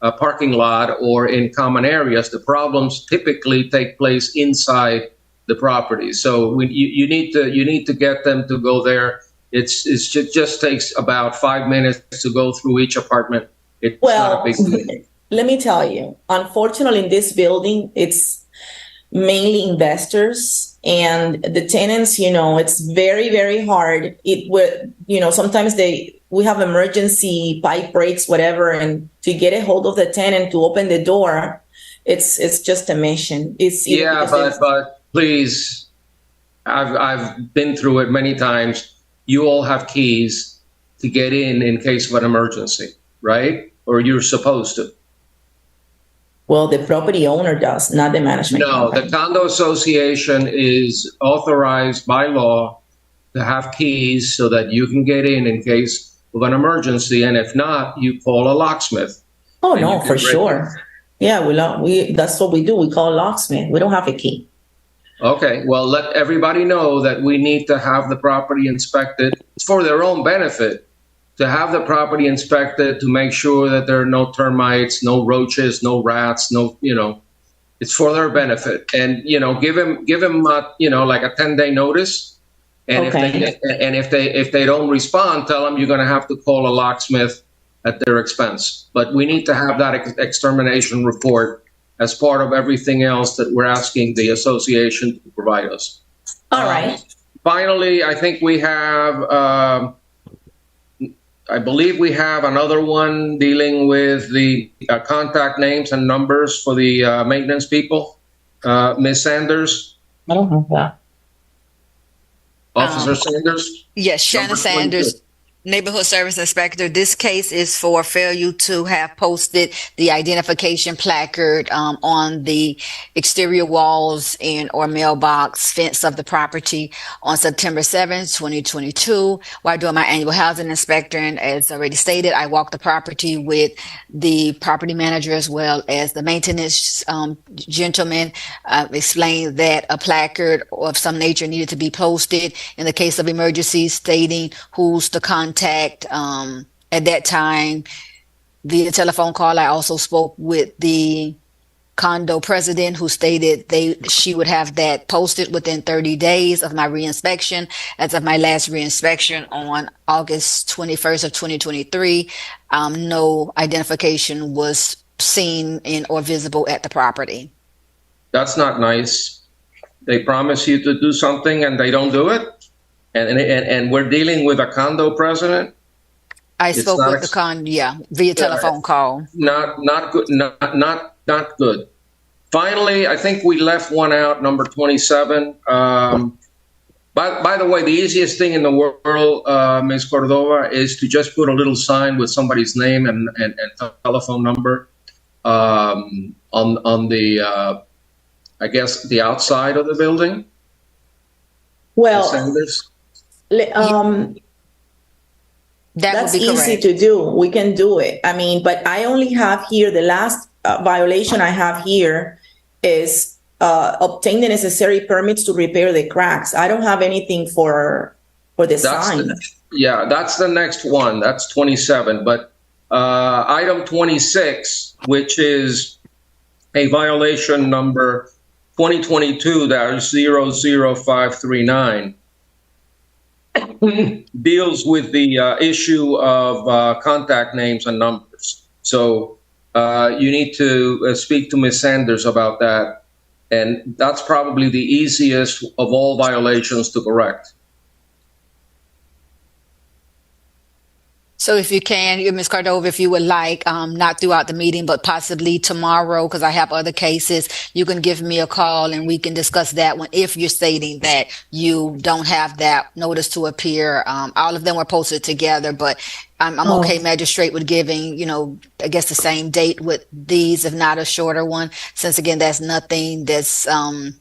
parking lot or in common areas. The problems typically take place inside the property. So you need to get them to go there. It just takes about 5 minutes to go through each apartment. It's not a big deal. Let me tell you, unfortunately, in this building, it's mainly investors and the tenants, it's very, very hard. Sometimes we have emergency pipe breaks, whatever, and to get a hold of the tenant to open the door, it's just a mission. But please, I've been through it many times. You all have keys to get in case of an emergency, right? Or you're supposed to. Well, the property owner does, not the management company. The condo association is authorized by law to have keys so that you can get in case of an emergency. And if not, you call a locksmith. Oh, no, for sure. Yeah, that's what we do. We call a locksmith. We don't have a key. Okay, well, let everybody know that we need to have the property inspected. It's for their own benefit to have the property inspected to make sure that there are no termites, no roaches, no rats, it's for their benefit. And, give them like a 10-day notice. And if they don't respond, tell them you're going to have to call a locksmith at their expense. But we need to have that extermination report as part of everything else that we're asking the association to provide us. All right. Finally, I think we have, I believe we have another one dealing with the contact names and numbers for the maintenance people. Ms. Sanders? I don't have that. Officer Sanders? Yes, Shanna Sanders, Neighborhood Service Inspector. This case is for failure to have posted the identification placard on the exterior walls or mailbox fence of the property on September 7th, 2022. While doing my annual housing inspection, and as already stated, I walked the property with the property manager as well as the maintenance gentleman. Explained that a placard of some nature needed to be posted in the case of emergencies, stating who's the contact. At that time, via telephone call, I also spoke with the condo president, who stated she would have that posted within 30 days of my reinspection. As of my last reinspection on August 21st of 2023, no identification was seen or visible at the property. That's not nice. They promise you to do something and they don't do it. And we're dealing with a condo president. I spoke with the via telephone call. Not good. Not good. Finally, I think we left one out, number 27. By the way, the easiest thing in the world, Ms. Cordova, is to just put a little sign with somebody's name and telephone number on the, I guess, the outside of the building. Well, that's easy to do. We can do it. But I only have here, the last violation I have here is obtain the necessary permits to repair the cracks. I don't have anything for the sign. That's the next one. That's 27. But item 26, which is a violation number 2022-00539, deals with the issue of contact names and numbers. So you need to speak to Ms. Sanders about that. And that's probably the easiest of all violations to correct. So if you can, Ms. Cordova, if you would like, not throughout the meeting, but possibly tomorrow, because I have other cases, you can give me a call and we can discuss that one if you're stating that you don't have that notice to appear. All of them were posted together, but I'm okay, magistrate, with giving, I guess the same date with these, if not a shorter one, since again, that's nothing that's, too hard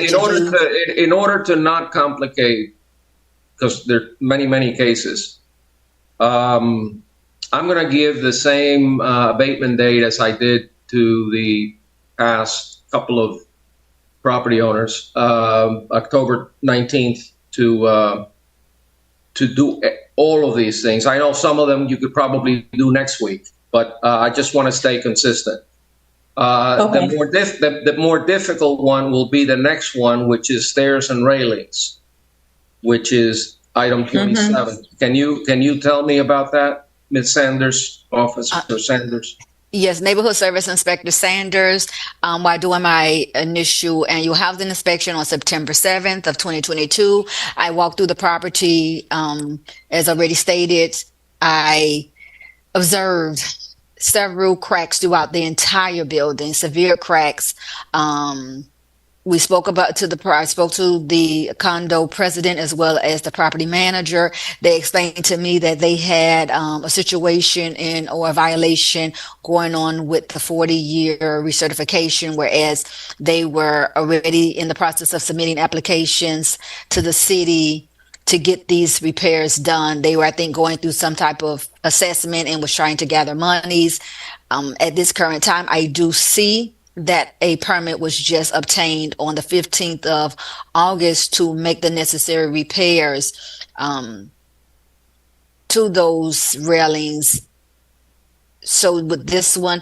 to do. In order to not complicate, because there are many, many cases, I'm going to give the same abatement date as I did to the past couple of property owners, October 19th, to do all of these things. I know some of them you could probably do next week, but I just want to stay consistent. Okay. The more difficult one will be the next one, which is stairs and railings, which is item 27. Can you tell me about that, Ms. Sanders, Officer Sanders? Yes, Neighborhood Service Inspector Sanders, while doing my initial annual housing inspection on September 7th of 2022, I walked through the property. As already stated, I observed several cracks throughout the entire building, severe cracks. I spoke to the condo president as well as the property manager. They explained to me that they had a situation or a violation going on with the 40-year recertification, whereas they were already in the process of submitting applications to the city to get these repairs done. They were, I think, going through some type of assessment and was trying to gather monies. At this current time, I do see that a permit was just obtained on the 15th of August to make the necessary repairs to those railings. So with this one,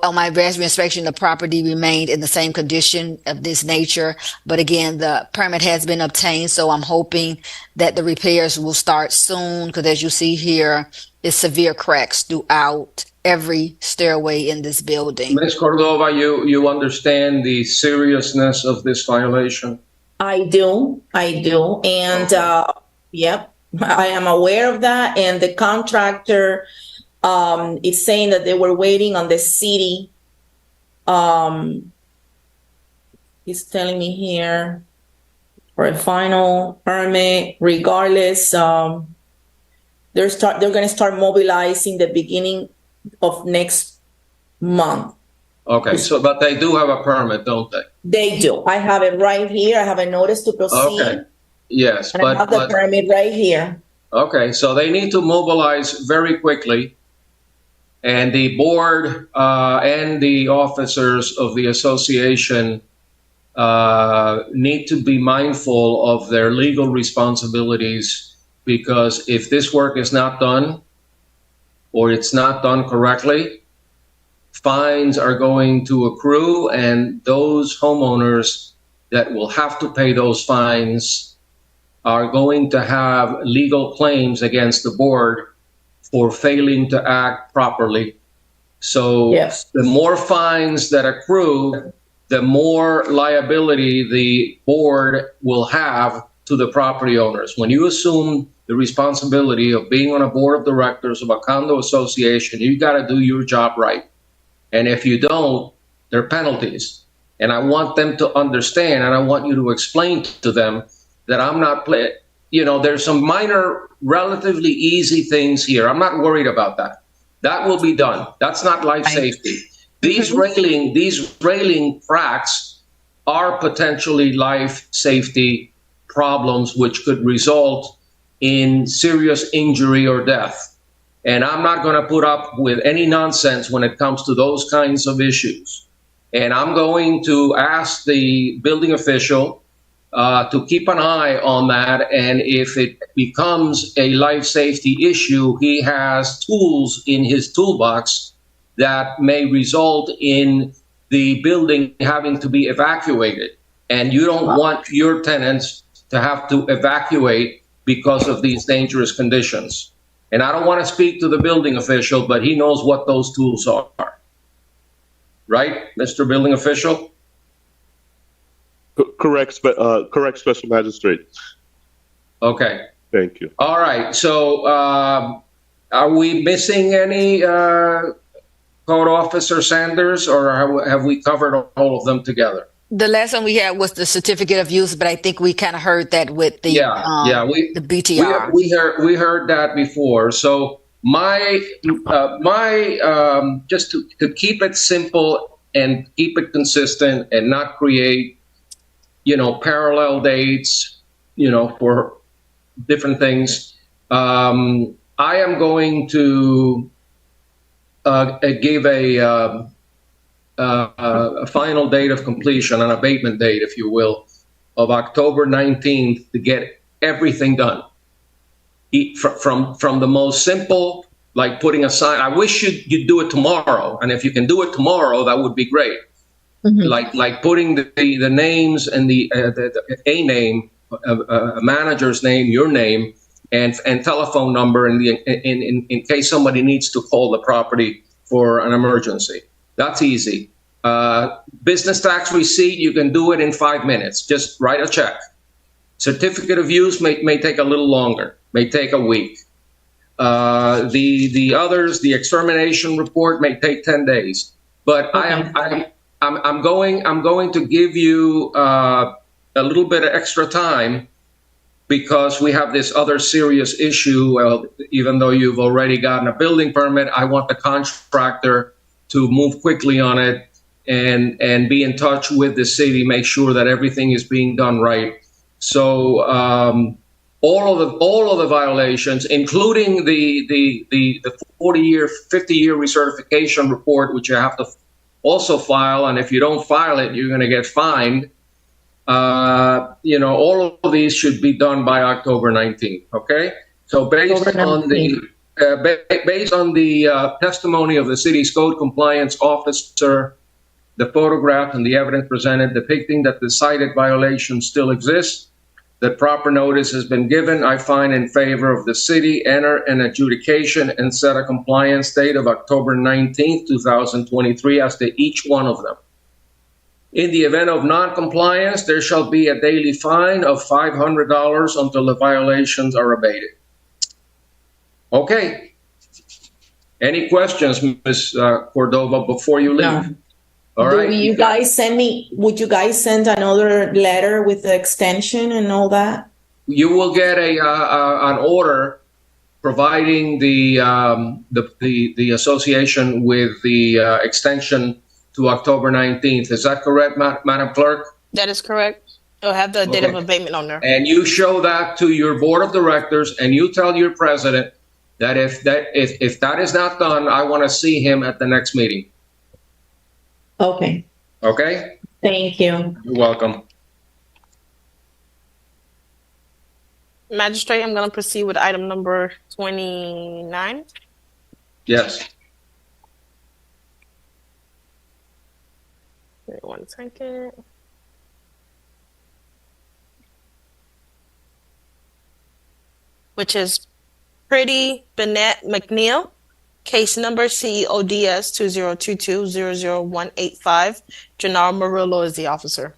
on my last inspection, the property remained in the same condition of this nature. But again, the permit has been obtained. So I'm hoping that the repairs will start soon, because as you see here, it's severe cracks throughout every stairway in this building. Ms. Cordova, you understand the seriousness of this violation? I do. And yep, I am aware of that. And the contractor is saying that they were waiting on the city. He's telling me here for a final permit. Regardless, they're going to start mobilizing the beginning of next month. Okay, but they do have a permit, don't they? They do. I have it right here. I have a notice to proceed. Okay. Yes, and I have the permit right here. Okay, so they need to mobilize very quickly, and the board and the officers of the association need to be mindful of their legal responsibilities, because if this work is not done, or it's not done correctly, fines are going to accrue, and those homeowners that will have to pay those fines are going to have legal claims against the board for failing to act properly. So yes, the more fines that accrue, the more liability the board will have to the property owners. When you assume the responsibility of being on a board of directors of a condo association, you got to do your job right. And if you don't, there are penalties. And I want them to understand, and I want you to explain to them that I'm not there's some minor, relatively easy things here. I'm not worried about that. That will be done. That's not life safety. These railing cracks are potentially life safety problems which could result in serious injury or death. And I'm not going to put up with any nonsense when it comes to those kinds of issues. And I'm going to ask the building official to keep an eye on that. And if it becomes a life safety issue, he has tools in his toolbox that may result in the building having to be evacuated. And you don't want your tenants to have to evacuate because of these dangerous conditions. And I don't want to speak to the building official, but he knows what those tools are. Right, Mr. Building Official? Correct, Special Magistrate. Okay. Thank you. All right. So are we missing any Code Officer Sanders, or have we covered all of them together? The last one we had was the certificate of use, but I think we kind of heard that with the the BTR. We heard that before. So my just to keep it simple and keep it consistent and not create, parallel dates, for different things. I am going to give a final date of completion, an abatement date, if you will, of October 19th to get everything done. From the most simple, like putting a sign. I wish you'd do it tomorrow, and if you can do it tomorrow, that would be great. Mm-hmm. Like putting the names and the name, a manager's name, your name, and telephone number, in case somebody needs to call the property for an emergency. That's easy. Business tax receipt, you can do it in 5 minutes. Just write a check. Certificate of use may take a little longer, may take a week. The others, the extermination report may take 10 days. But okay. I'm going to give you a little bit of extra time because we have this other serious issue. Well, even though you've already gotten a building permit, I want the contractor to move quickly on it and be in touch with the city, make sure that everything is being done right. So all of the violations, including the 40-year, 50-year recertification report, which you have to also file, and if you don't file it, you're going to get fined. All of these should be done by October 19th. Okay, so based on the testimony of the city's code compliance officer, the photograph and the evidence presented depicting that the cited violations still exist, that proper notice has been given, I find in favor of the city, enter an adjudication and set a compliance date of October 19th, 2023 as to each one of them. In the event of non-compliance, there shall be a daily fine of $500 until the violations are abated. Okay. Any questions, Ms. Cordova, before you leave? No. All right. Would you guys send another letter with the extension and all that? You will get an order providing the association with the extension to October 19th. Is that correct, Madam Clerk? That is correct. It'll have the date of abatement on there. And you show that to your board of directors, and you tell your president that if that is not done, I want to see him at the next meeting. Okay. Okay? Thank you. You're welcome. Magistrate, I'm going to proceed with item number 29. Yes. Wait 1 second. Which is Pretty Bennett McNeil. Case number CODS 2022-00185. Gennaro Murillo is the officer.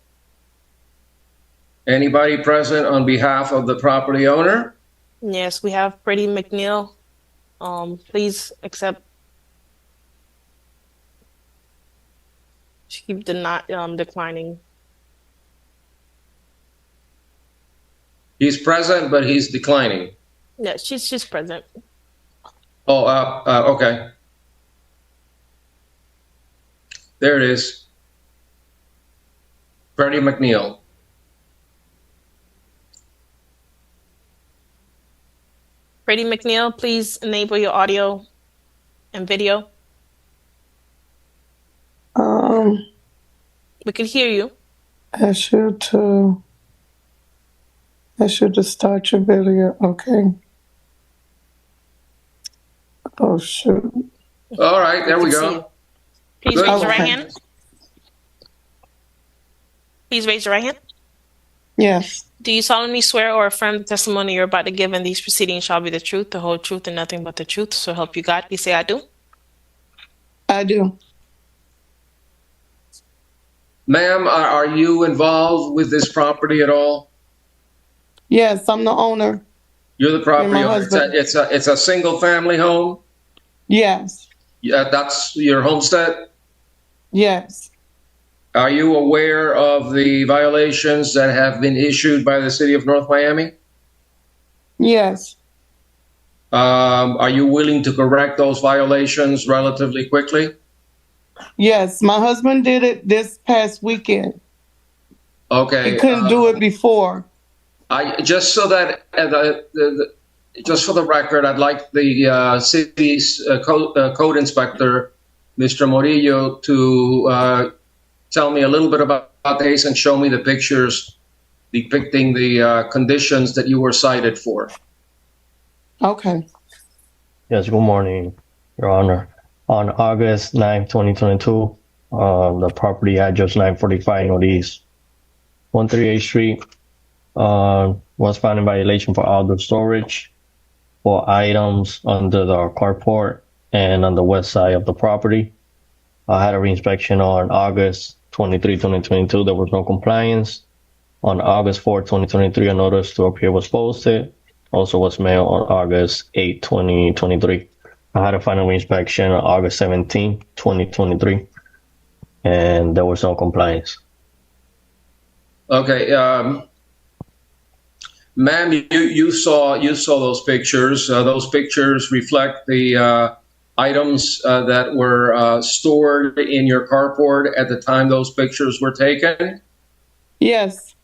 Anybody present on behalf of the property owner? Yes, we have Pretty McNeil. Please accept. She keeps declining. He's present, but he's declining. Yeah, she's present. Oh, okay. There it is. Freddie McNeil. Freddie McNeil, please enable your audio and video. We can hear you. Ask you to start your video. Okay. Oh, shoot. All right, there we go. Please Good. raise your right Okay. hand. Please raise your right hand. Yes, Do you solemnly swear or affirm the testimony you're about to give in these proceedings shall be the truth, the whole truth, and nothing but the truth? So help you God. Please say, I do. I do. Ma'am, are you involved with this property at all? Yes, I'm the owner. You're the property My owner. husband. It's a single family home? Yes, Yeah, that's your homestead? yes, Are you aware of the violations that have been issued by the city of North Miami? yes, Are you willing to correct those violations relatively quickly? yes. My husband did it this past weekend. Okay. He couldn't do it before. I just so that just for the record, I'd like the city's code inspector, Mr. Morillo, to tell me a little bit about the case and show me the pictures depicting the conditions that you were cited for. Okay. Yes, good morning, Your Honor. On August 9, 2022, the property address 945 Northeast 138th Street was found in violation for outdoor storage for items under the carport and on the west side of the property. I had a reinspection on August 23, 2022. There was no compliance. On August 4, 2023, a notice to appear was posted. Also was mailed on August 8, 2023. I had a final inspection on August 17, 2023, and there was no compliance. Okay, ma'am, you saw those pictures. Those pictures reflect the items that were stored in your carport at the time those pictures were taken. Yes,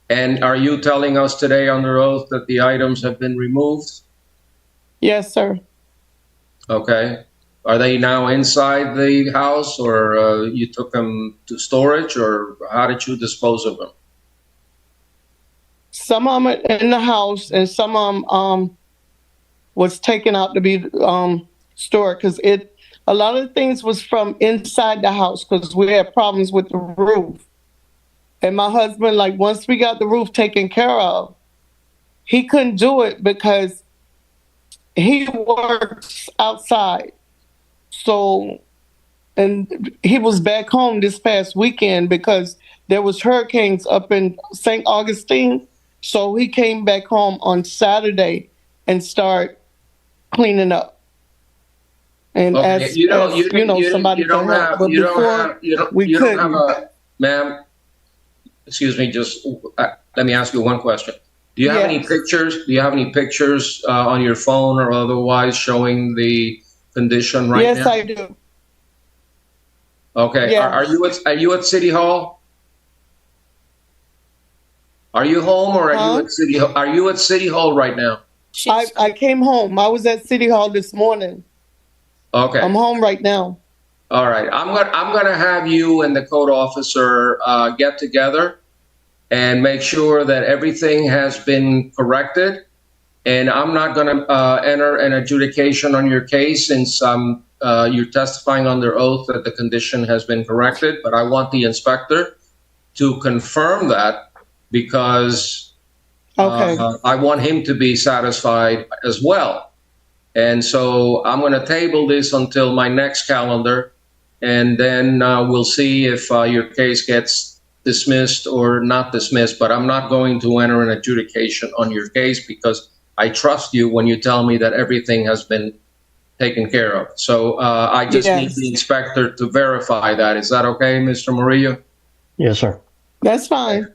And are you telling us today under oath that the items have been removed? yes, sir. Okay. Are they now inside the house, or you took them to storage, or how did you dispose of them? Some of them are in the house, and some of them was taken out to be stored because a lot of the things was from inside the house because we had problems with the roof. And my husband, like, once we got the roof taken care of, he couldn't do it because he works outside. So, and he was back home this past weekend because there was hurricanes up in St. Augustine. So he came back home on Saturday and started cleaning up. And Okay, somebody can help. But before we couldn't. Ma'am, excuse me, just let me ask you one question. Do you have any pictures? Do you have any pictures on your phone or otherwise showing the condition right now? Yes, I do. Okay. Yes. Are you at City Hall? Are you home or are you at City Hall? Are you at City Hall right now? I came home. I was at City Hall this morning. Okay. I'm home right now. All right. I'm gonna have you and the code officer get together and make sure that everything has been corrected. And I'm not gonna enter an adjudication on your case since you're testifying under oath that the condition has been corrected. But I want the inspector to confirm that because I want him to be satisfied as well. And so I'm going to table this until my next calendar, and then we'll see if your case gets dismissed or not dismissed. But I'm not going to enter an adjudication on your case because I trust you when you tell me that everything has been taken care of. So I just need the inspector to verify that. Is that okay, Mr. Murillo? Yes, sir. That's fine.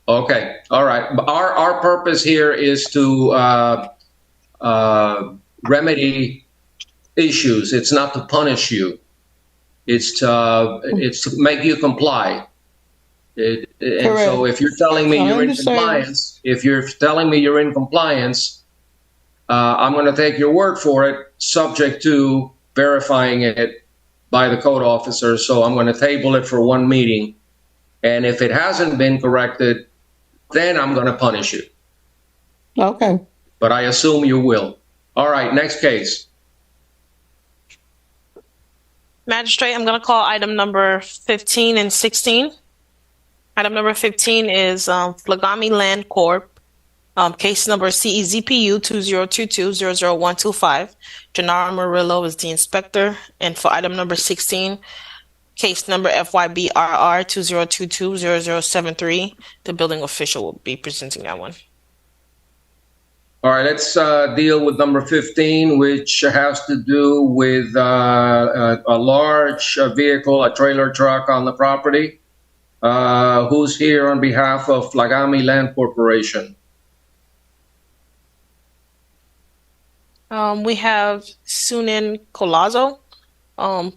Okay. All right. Our purpose here is to remedy issues. It's not to punish you. It's to make you comply. And so if you're telling me you're in compliance, I'm going to take your word for it, subject to verifying it by the code officer, so I'm going to table it for one meeting. And if it hasn't been corrected, then I'm going to punish you. Okay. But I assume you will. All right, next case. Magistrate, I'm going to call item number 15 and 16. Item number 15 is Flagami Land Corp. Case number CEZPU 2022-00125. Gennaro Murillo is the inspector. And for item number 16, case number FYBRR 2022-0073, the building official will be presenting that one. All right, let's deal with number 15, which has to do with a large vehicle, a trailer truck on the property. Who's here on behalf of Flagami Land Corporation? We have Sunan Colazo.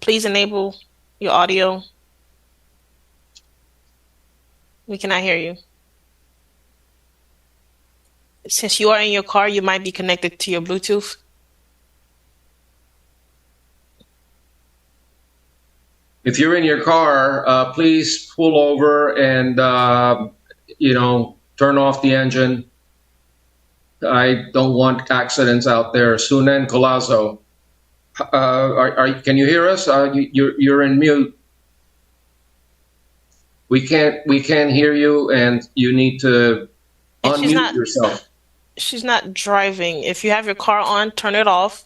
Please enable your audio. We cannot hear you. Since you are in your car, you might be connected to your Bluetooth. If you're in your car, please pull over and, turn off the engine. I don't want accidents out there. Sunan Colazo, can you hear us? You're in mute. We can't hear you, and you need to unmute yourself. She's not driving. If you have your car on, turn it off.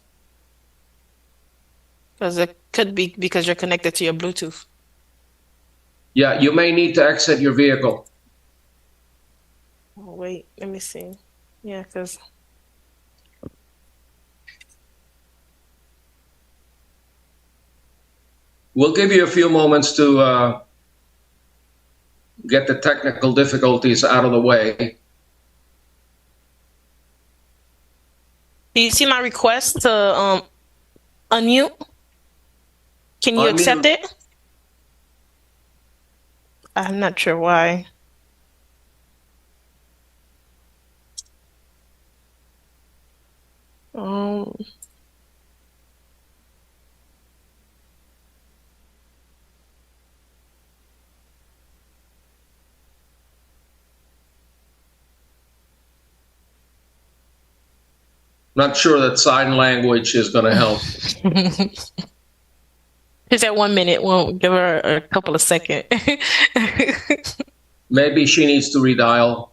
Because it could be because you're connected to your Bluetooth. Yeah, you may need to exit your vehicle. Oh, wait, let me see. Yeah, because... We'll give you a few moments to get the technical difficulties out of the way. Do you see my request to unmute? Can you accept it? I'm not sure why. Not sure that sign language is going to help. Just at 1 minute. We'll give her a couple of seconds. Maybe she needs to redial.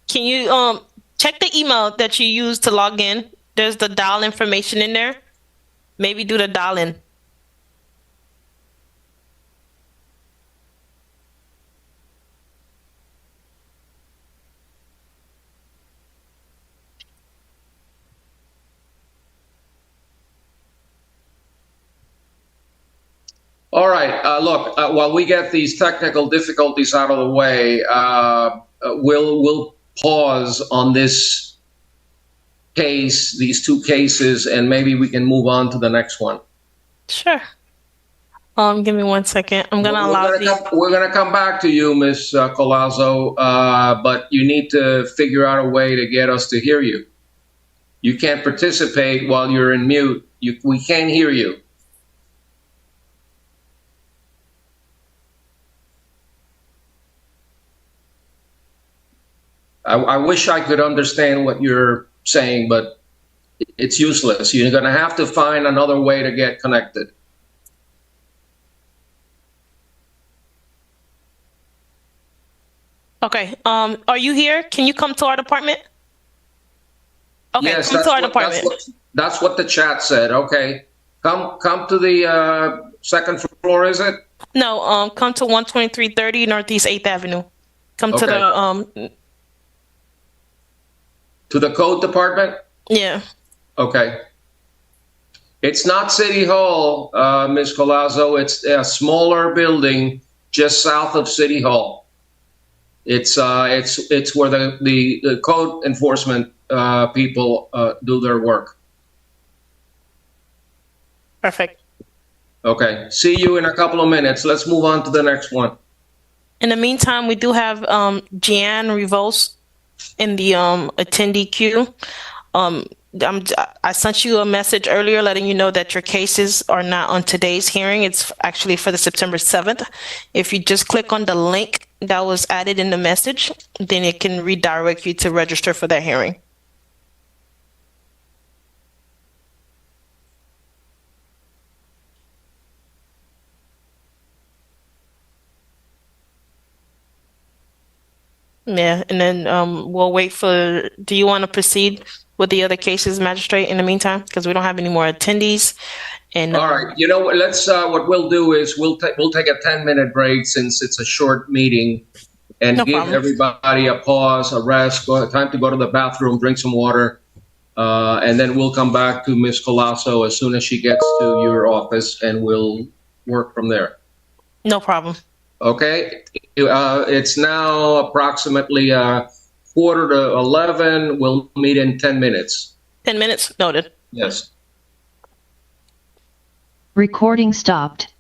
Can you check the email that you used to log in? There's the dial information in there. Maybe do the dial in. All right. Look, while we get these technical difficulties out of the way, we'll pause on this case, these two cases, and maybe we can move on to the next one. Sure. Give me 1 second. I'm going to allow we're going to come back to you, Ms. Colazo, but you need to figure out a way to get us to hear you. You can't participate while you're in mute. We can't hear you. I wish I could understand what you're saying, but it's useless. You're going to have to find another way to get connected. Okay. Are you here? Can you come to our department? Okay, yes, come to our department. That's what the chat said. Okay. Come to the second floor, is it? No, come to 12330 Northeast 8th Avenue. Come to the to the code department? Yeah. Okay. It's not City Hall, Ms. Colazo. It's a smaller building just south of City Hall. It's where the code enforcement people do their work. Perfect. Okay. See you in a couple of minutes. Let's move on to the next one. In the meantime, we do have Jeanne Rivos in the attendee queue. Um, I sent you a message earlier letting you know that your cases are not on today's hearing. It's actually for the September 7th. If you just click on the link that was added in the message, then it can redirect you to register for that hearing. Yeah, and then we'll wait for, do you want to proceed with the other cases, Magistrate, in the meantime? Because we don't have any more attendees. And All right. You know what? Let's. What we'll do is we'll take a 10-minute break since it's a short meeting, and No give problem. everybody a pause, a rest, time to go to the bathroom, drink some water, and then we'll come back to Ms. Colasso as soon as she gets to your office, and we'll work from there. No problem. Okay. It's now approximately 10:45. We'll meet in 10 minutes. 10 minutes? Noted. Yes. Recording stopped.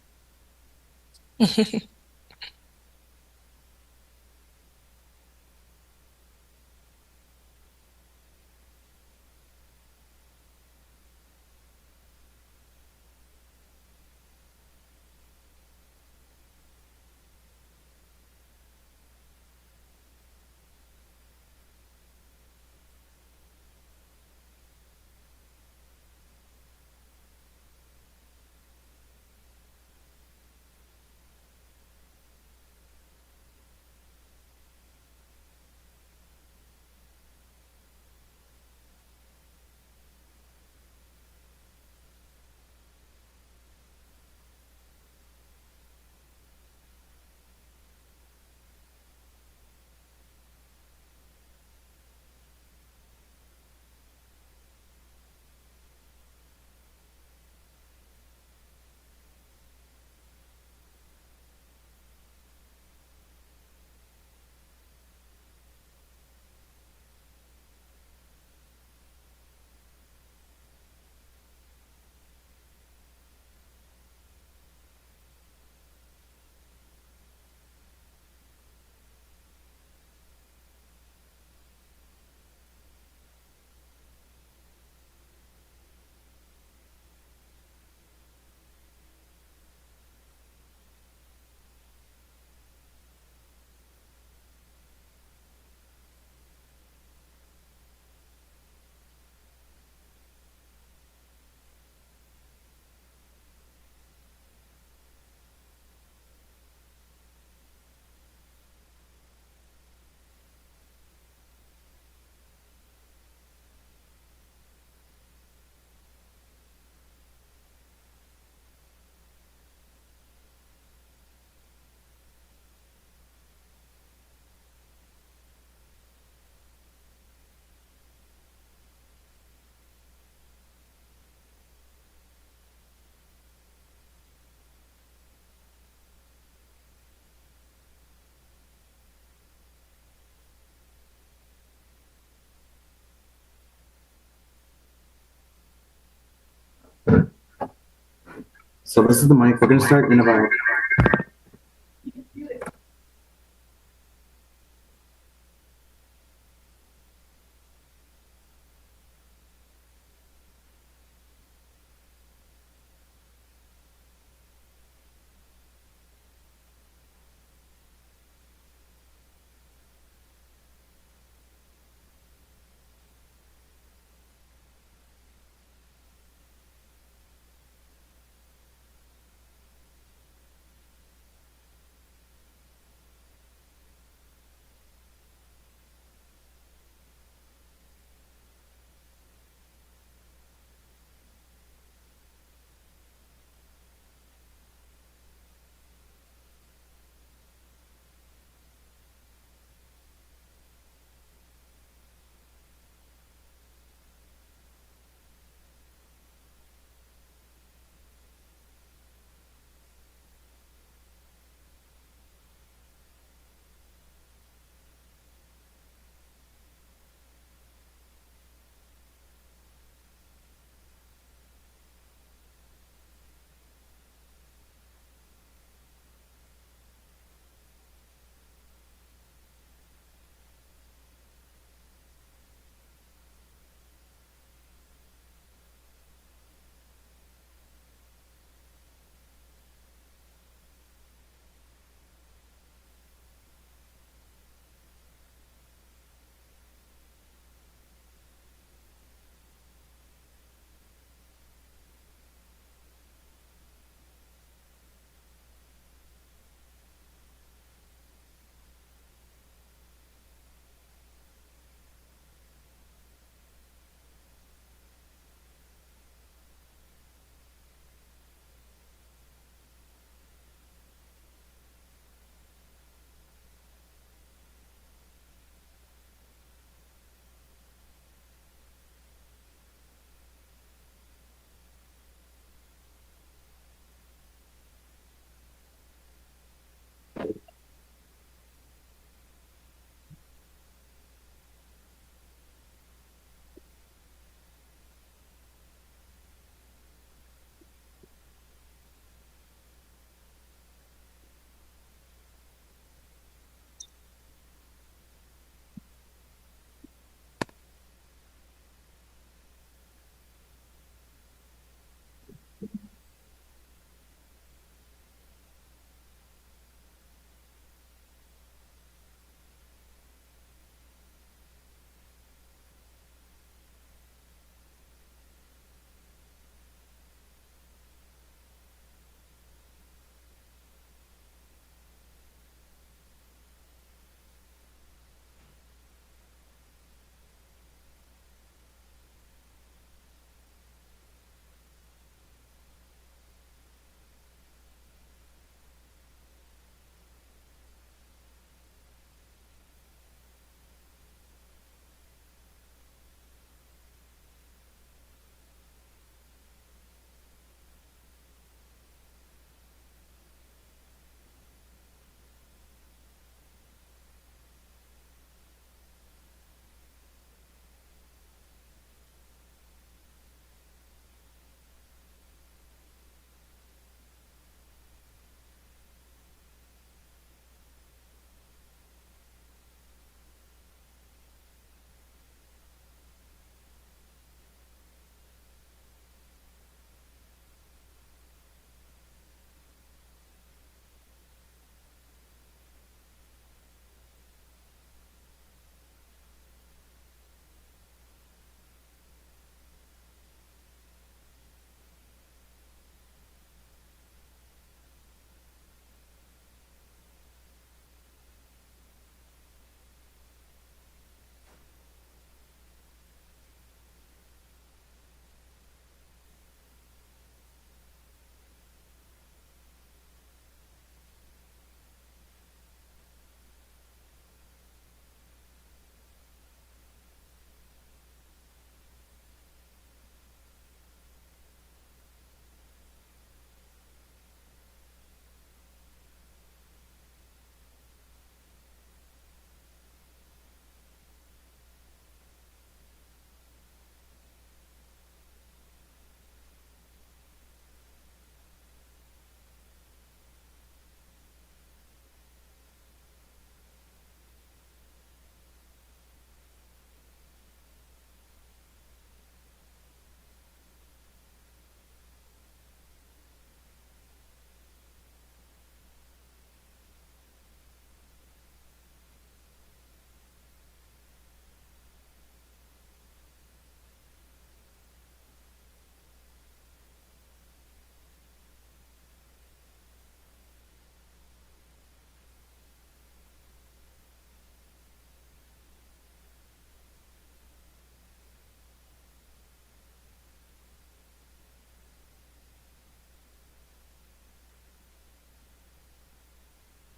So this is the mic. We're going to start in about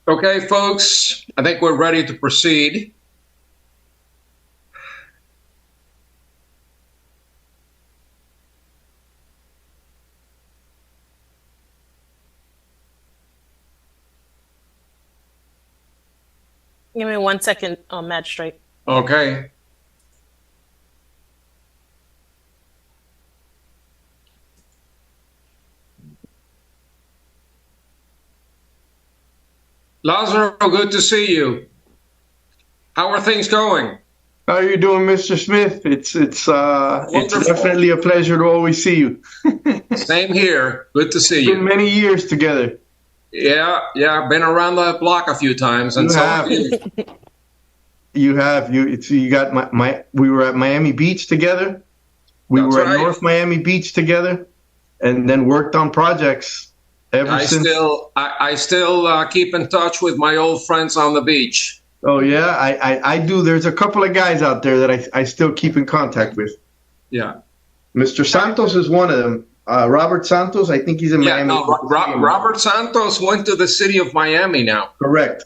Okay, folks, I think we're ready to proceed. Give me 1 second, Magistrate. Okay. Lazaro, good to see you. How are things going? How are you doing, Mr. Smith? It's definitely a pleasure to always see you. Same here. Good to see It's you. been many years together. Yeah, I've been around the block a few times, and You so have. You have. You got my. We were at Miami Beach together. We That's were right. at North Miami Beach together, and then worked on projects ever I since. still keep in touch with my old friends on the beach. Oh yeah, I do. There's a couple of guys out there that I still keep in contact with. Yeah. Mr. Santos is one of them. Robert Santos, I think he's in Yeah, Miami. no, Robert Santos went to the city of Miami now. Correct.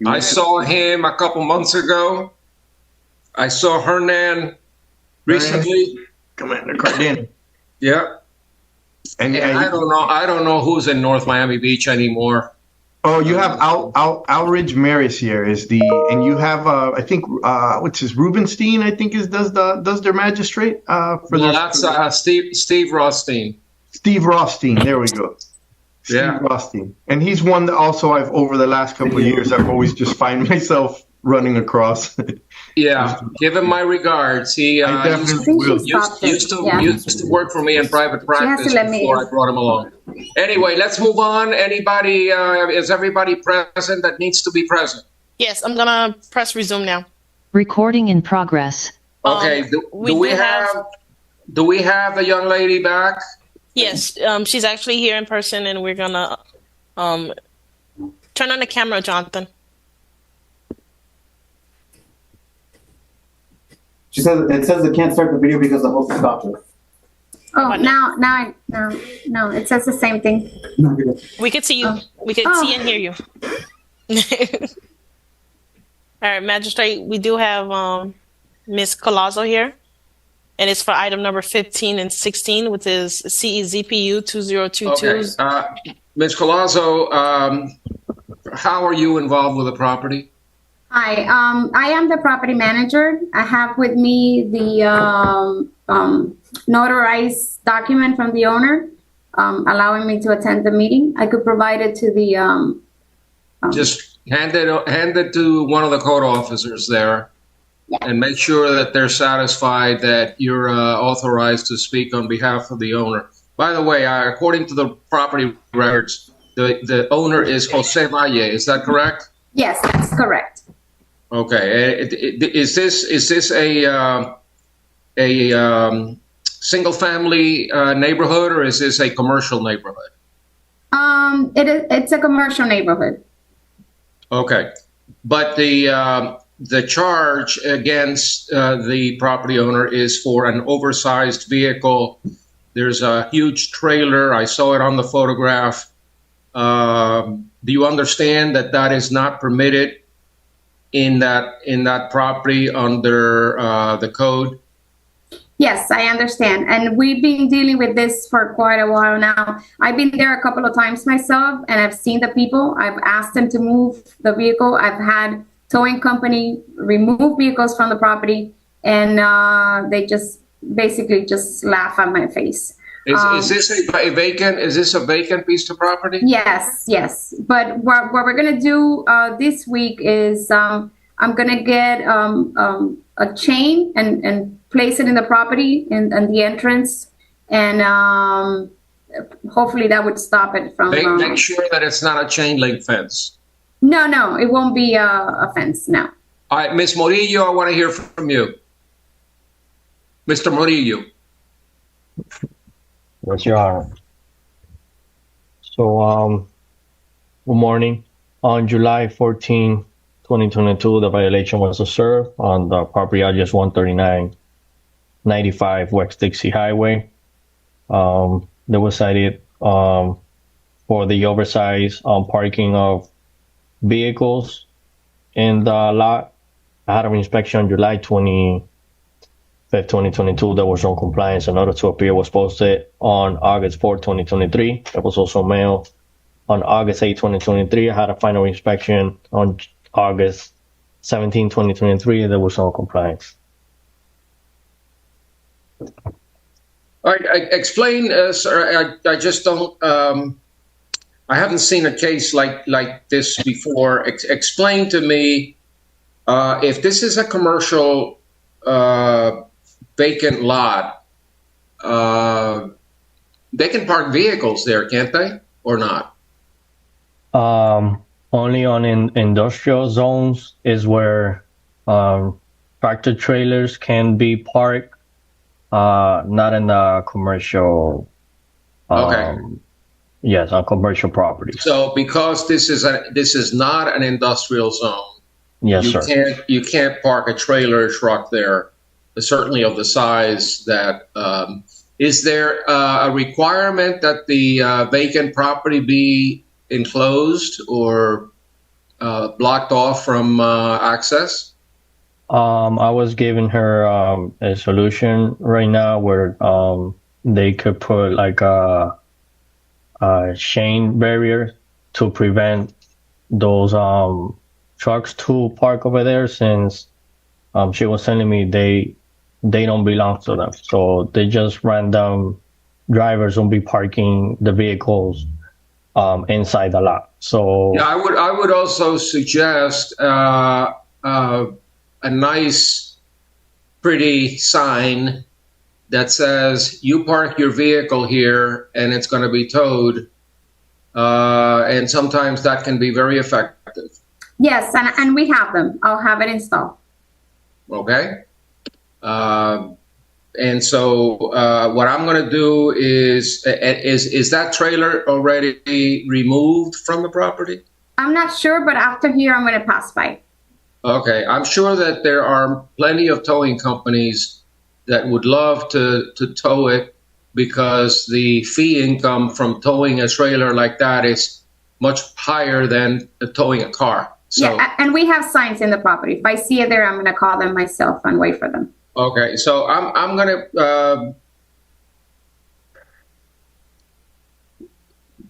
I saw him a couple months ago. I saw Hernan recently. Commander Cardin. Yeah. And I don't know who's in North Miami Beach anymore. Oh, you have Alridge Maris here and you have I think what's his Rubenstein, I think does their magistrate That's Steve Rothstein. Steve Rothstein, there we go. Steve Rothstein. And he's one that also I've over the last couple of years I've always just find myself running across. Yeah, give him my regards. He used to work for me in private practice before I brought him along. Anyway, let's move on. Anybody, is everybody present that needs to be present? Yes, I'm gonna press resume now. Recording in progress. Okay, do we have the young lady back? Yes, she's actually here in person, and we're gonna turn on the camera, Jonathan. She says it says it can't start the video because the host stopped it. Oh, no, it says the same thing. We could see you. We could see and hear you. All right, Magistrate, we do have Ms. Collazo here, and it's for item number 15 and 16, which is CEZPU 2022. Okay, Ms. Collazo, how are you involved with the property? Hi, I am the property manager. I have with me the notarized document from the owner allowing me to attend the meeting. I could provide it to the... Just hand it to one of the code officers there, and make sure that they're satisfied that you're authorized to speak on behalf of the owner. By the way, according to the property records, the owner is Jose Valle. Is that correct? Yes, that's correct. Okay. Is this a single family neighborhood, or is this a commercial neighborhood? It's a commercial neighborhood. Okay, but the charge against the property owner is for an oversized vehicle. There's a huge trailer. I saw it on the photograph. Do you understand that that is not permitted in that property under the code? Yes, I understand. And we've been dealing with this for quite a while now. I've been there a couple of times myself, and I've seen the people. I've asked them to move the vehicle. I've had towing company remove vehicles from the property, and they just basically just laugh at my face. Is this a vacant? Is this a vacant piece of property? Yes. But what we're gonna do this week is I'm gonna get a chain and place it in the property and the entrance, and hopefully that would stop it from. Make sure that it's not a chain link fence. No, it won't be a fence. No. All right, Ms. Murillo, I want to hear from you. Mr. Murillo. Yes, Your Honor. So, good morning. On July 14, 2022, the violation was observed on the property address 13995 West Dixie Highway. They was cited for the oversized parking of vehicles in the lot. I had an inspection on July 25th, 2022. There was no compliance. A notice to appear was posted on August 4th, 2023. That was also mailed on August 8th, 2023. I had a final inspection on August 17th, 2023. There was no compliance. All right, explain, sir. I just don't. I haven't seen a case like this before. Explain to me if this is a commercial vacant lot. They can park vehicles there, can't they, or not? Only on industrial zones is where tractor trailers can be parked. Not in the commercial. Okay. Yes, on commercial properties. So because this is not an industrial zone, yes, sir. You can't park a trailer or truck there, certainly of the size that. Is there a requirement that the vacant property be enclosed or blocked off from access? I was giving her a solution right now where they could put like a chain barrier to prevent those trucks to park over there, since she was telling me they don't belong to them. So they just random drivers will be parking the vehicles inside the lot. So yeah, I would also suggest a nice, pretty sign that says you park your vehicle here and it's going to be towed. And sometimes that can be very effective. Yes, and we have them. I'll have it installed. Okay. And so what I'm going to do is that trailer already removed from the property? I'm not sure, but after here, I'm going to pass by. Okay, I'm sure that there are plenty of towing companies that would love to tow it, because the fee income from towing a trailer like that is much higher than towing a car. So, yeah, and we have signs in the property. If I see it there, I'm going to call them myself and wait for them. Okay, so I'm going to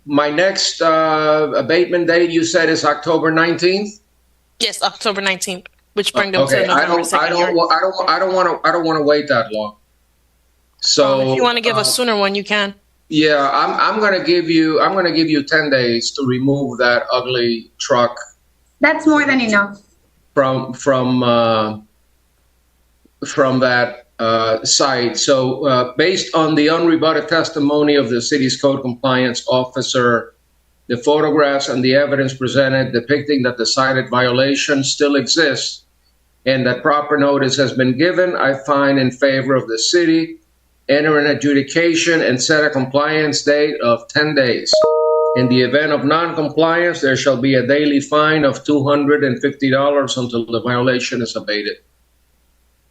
my next abatement date, you said, is October 19th. Yes, October 19th, which brings them Okay, to November 2nd. I don't want to wait that long. So if you want to give a sooner one, you can. Yeah, I'm going to give you 10 days to remove that ugly truck. That's more than enough. From that site. So based on the unrebutted testimony of the city's code compliance officer, the photographs and the evidence presented depicting that the cited violation still exists and that proper notice has been given, I find in favor of the city, enter an adjudication and set a compliance date of 10 days. In the event of non-compliance, there shall be a daily fine of $250 until the violation is abated.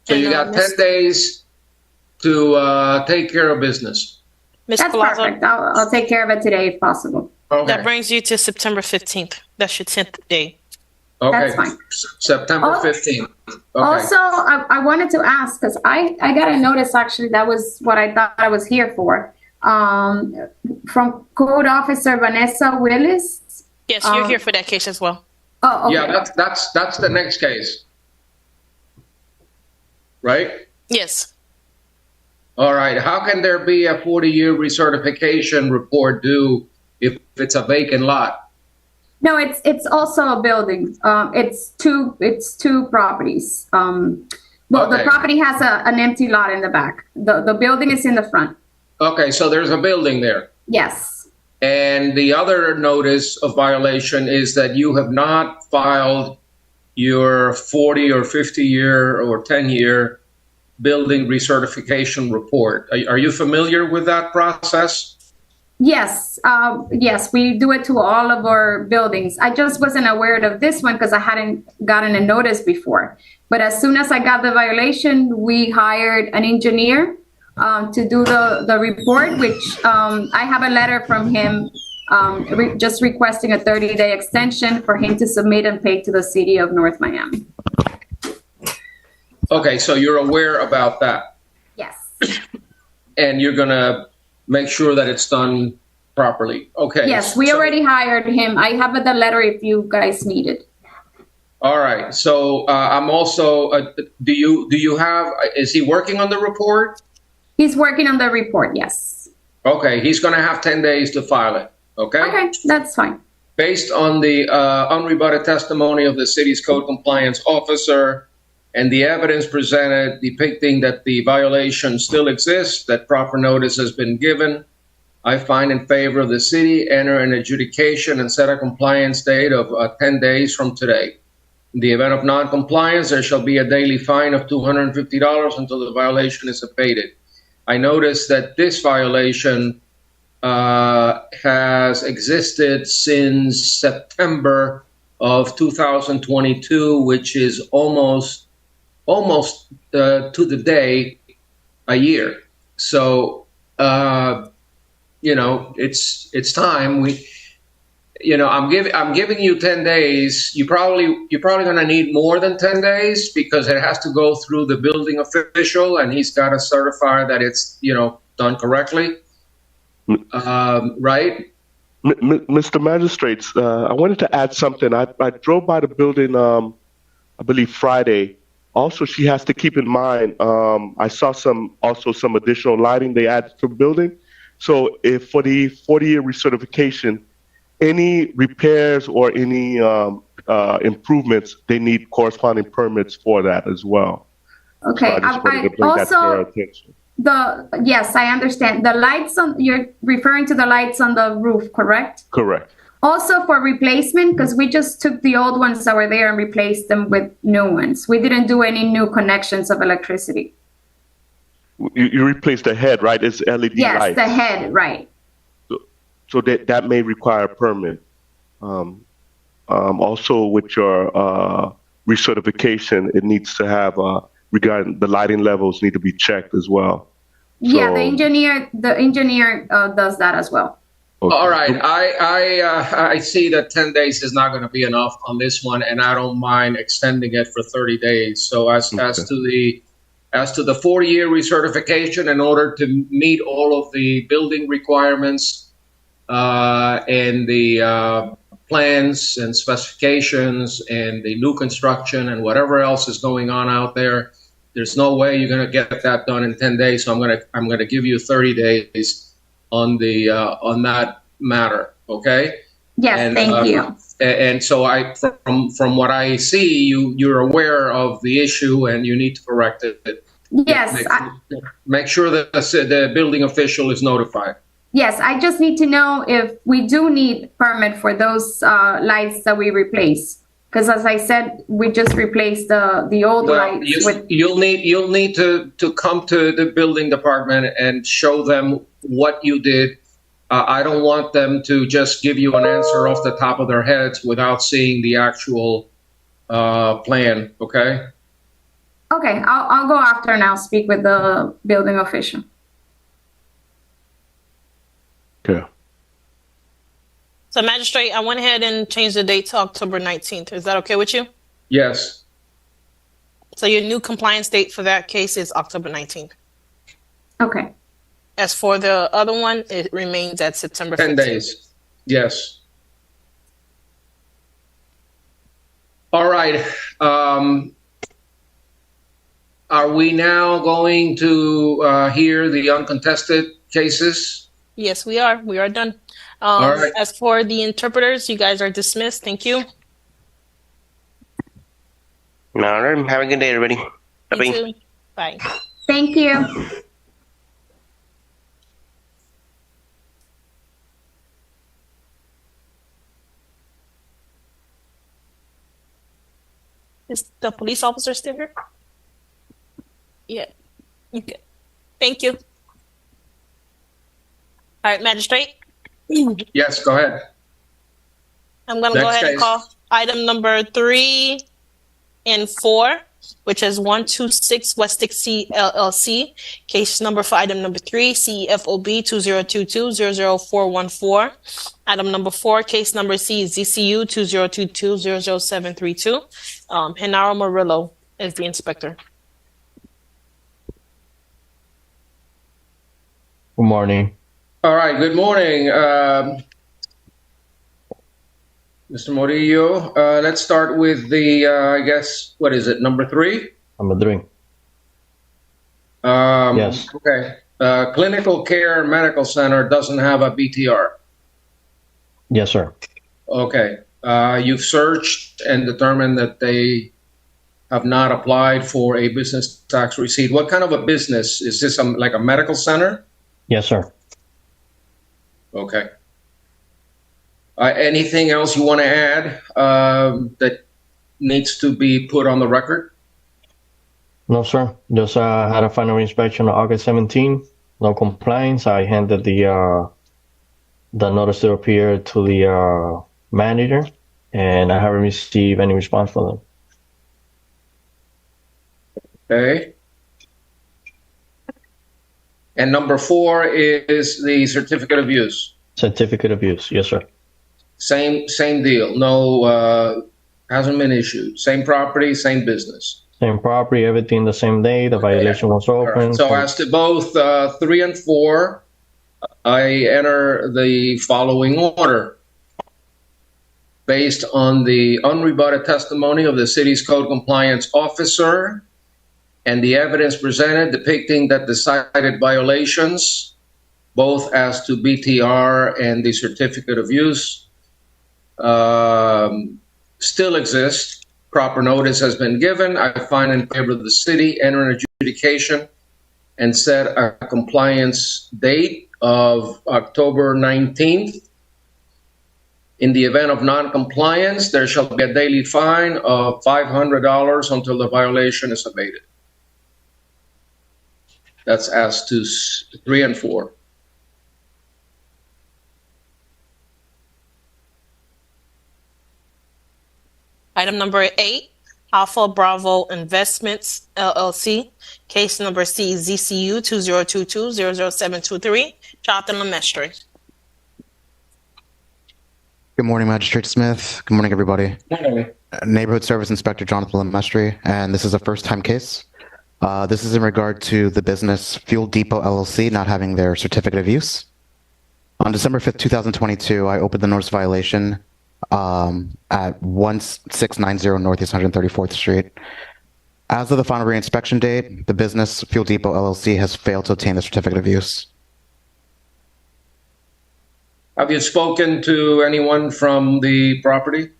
So you got 10 days to take care of business. That's perfect. I'll take care of it today if possible. Okay. That brings you to September 15th. That's your 10th day. Okay. That's fine. September 15th. Okay. Also, I wanted to ask, because I got a notice, actually, that was what I thought I was here for, from Code Officer Vanessa Willis. Yes, you're here for that case as well. Oh, okay. Yeah, that's the next case. Right? Yes. All right. How can there be a 40-year recertification report due if it's a vacant lot? No, it's also a building. It's two properties. Well, Okay. the property has an empty lot in the back. The building is in the front. Okay, so there's a building there. Yes. And the other notice of violation is that you have not filed your 40 or 50-year or 10-year building recertification report. Are you familiar with that process? Yes. Yes, we do it to all of our buildings. I just wasn't aware of this one because I hadn't gotten a notice before. But as soon as I got the violation, we hired an engineer to do the report, which I have a letter from him just requesting a 30-day extension for him to submit and pay to the city of North Miami. Okay, so you're aware about that, Yes. and you're gonna make sure that it's done properly. Okay. Yes, we so- already hired him. I have the letter if you guys need it. All right. So I'm also. Do you have? Is he working on the report? He's working on the report, yes. Okay. He's going to have 10 days to file it. Okay. Okay, that's fine. Based on the unrebutted testimony of the city's code compliance officer and the evidence presented depicting that the violation still exists, that proper notice has been given, I find in favor of the city enter an adjudication and set a compliance date of 10 days from today. In the event of non-compliance, there shall be a daily fine of $250 until the violation is abated. I noticed that this violation has existed since September of 2022, which is almost to the day a year. So, it's time. I'm giving you 10 days. You're probably going to need more than 10 days because it has to go through the building official and he's got to certify that it's, done correctly. Right? Mr. Magistrates, I wanted to add something. I drove by the building, I believe Friday. Also, she has to keep in mind, I saw some additional lighting they added to the building. So if for the 40-year recertification, any repairs or any improvements, they need corresponding permits for that as well. Okay. So I just wanted to bring that to our attention. Yes, I understand. The lights you're referring to the lights on the roof, correct? Correct. Also for replacement, because we just took the old ones that were there and replaced them with new ones. We didn't do any new connections of electricity. You replaced the head, right? It's LED Yes, lights. the head, right. So that may require a permit. Also, with your recertification, it needs to have regarding the lighting levels need to be checked as well. Yeah, So- the engineer does that as well. Okay. All right. I see that 10 days is not going to be enough on this one, and I don't mind extending it for 30 days. So as to the 40-year recertification, in order to meet all of the building requirements and the plans and specifications and the new construction and whatever else is going on out there, there's no way you're going to get that done in 10 days. So I'm going to give you 30 days on that matter. Okay. Yes, thank you. And so from what I see, you're aware of the issue and you need to correct it. Yes. Make sure that the building official is notified. Yes, I just need to know if we do need permit for those lights that we replace. Because as I said, we just replaced the old lights. You'll need to come to the building department and show them what you did. I don't want them to just give you an answer off the top of their heads without seeing the actual plan. Okay. Okay, I'll go after and I'll speak with the building official. Okay. So, Magistrate, I went ahead and changed the date to October 19th. Is that okay with you? Yes. So your new compliance date for that case is October 19th. Okay. As for the other one, it remains at September 15th. 10 days. Yes. All right. Are we now going to hear the uncontested cases? Yes, we are. We are done. All right. As for the interpreters, you guys are dismissed. Thank you. All right. Have a good day, everybody. You Bye-bye. too. Bye. Thank you. Is the police officer still here? Yeah. Okay. Thank you. All right, Magistrate. Yes, go ahead. I'm going to go Next ahead and case. call item number 3 and 4, which is 126 West Dixie LLC. Case number for item number 3, CFOB 2022-00414. Item number 4, case number C, ZCU 2022-00732. Genaro Murillo is the inspector. Good morning. All right, good morning, Mr. Murillo. Let's start with the, I guess, what is it, number 3? Number 3. Yes. Okay. Clinical Care Medical Center doesn't have a BTR. Yes, sir. Okay. You've searched and determined that they have not applied for a business tax receipt. What kind of a business? Is this like a medical center? Yes, sir. Okay. Anything else you want to add that needs to be put on the record? No, sir. Just had a final inspection on August 17. No complaints. I handed the notice to appear to the manager, and I haven't received any response from them. Okay. And number 4 is the certificate of use. Certificate of use. Yes, sir. Same deal. No, hasn't been issued. Same property, same business. Same property, everything the same day. The violation was open. So as to both 3 and 4, I enter the following order. Based on the unrebutted testimony of the city's code compliance officer and the evidence presented depicting that the cited violations, both as to BTR and the certificate of use, still exist. Proper notice has been given. I find in favor of the city, enter an adjudication and set a compliance date of October 19th. In the event of non-compliance, there shall be a daily fine of $500 until the violation is abated. That's as to 3 and 4. Item number 8, Alpha Bravo Investments, LLC. Case number C, ZCU 2022-00723. Jonathan Lemestre. Good morning, Magistrate Smith. Good morning, everybody. Good morning. Neighborhood Service Inspector Jonathan Lemestre, and this is a first-time case. This is in regard to the business Fuel Depot LLC not having their certificate of use. On December 5th, 2022, I opened the notice violation at 1690 Northeast 134th Street. As of the final reinspection date, the business Fuel Depot LLC has failed to obtain the certificate of use. Have you spoken to anyone from the property?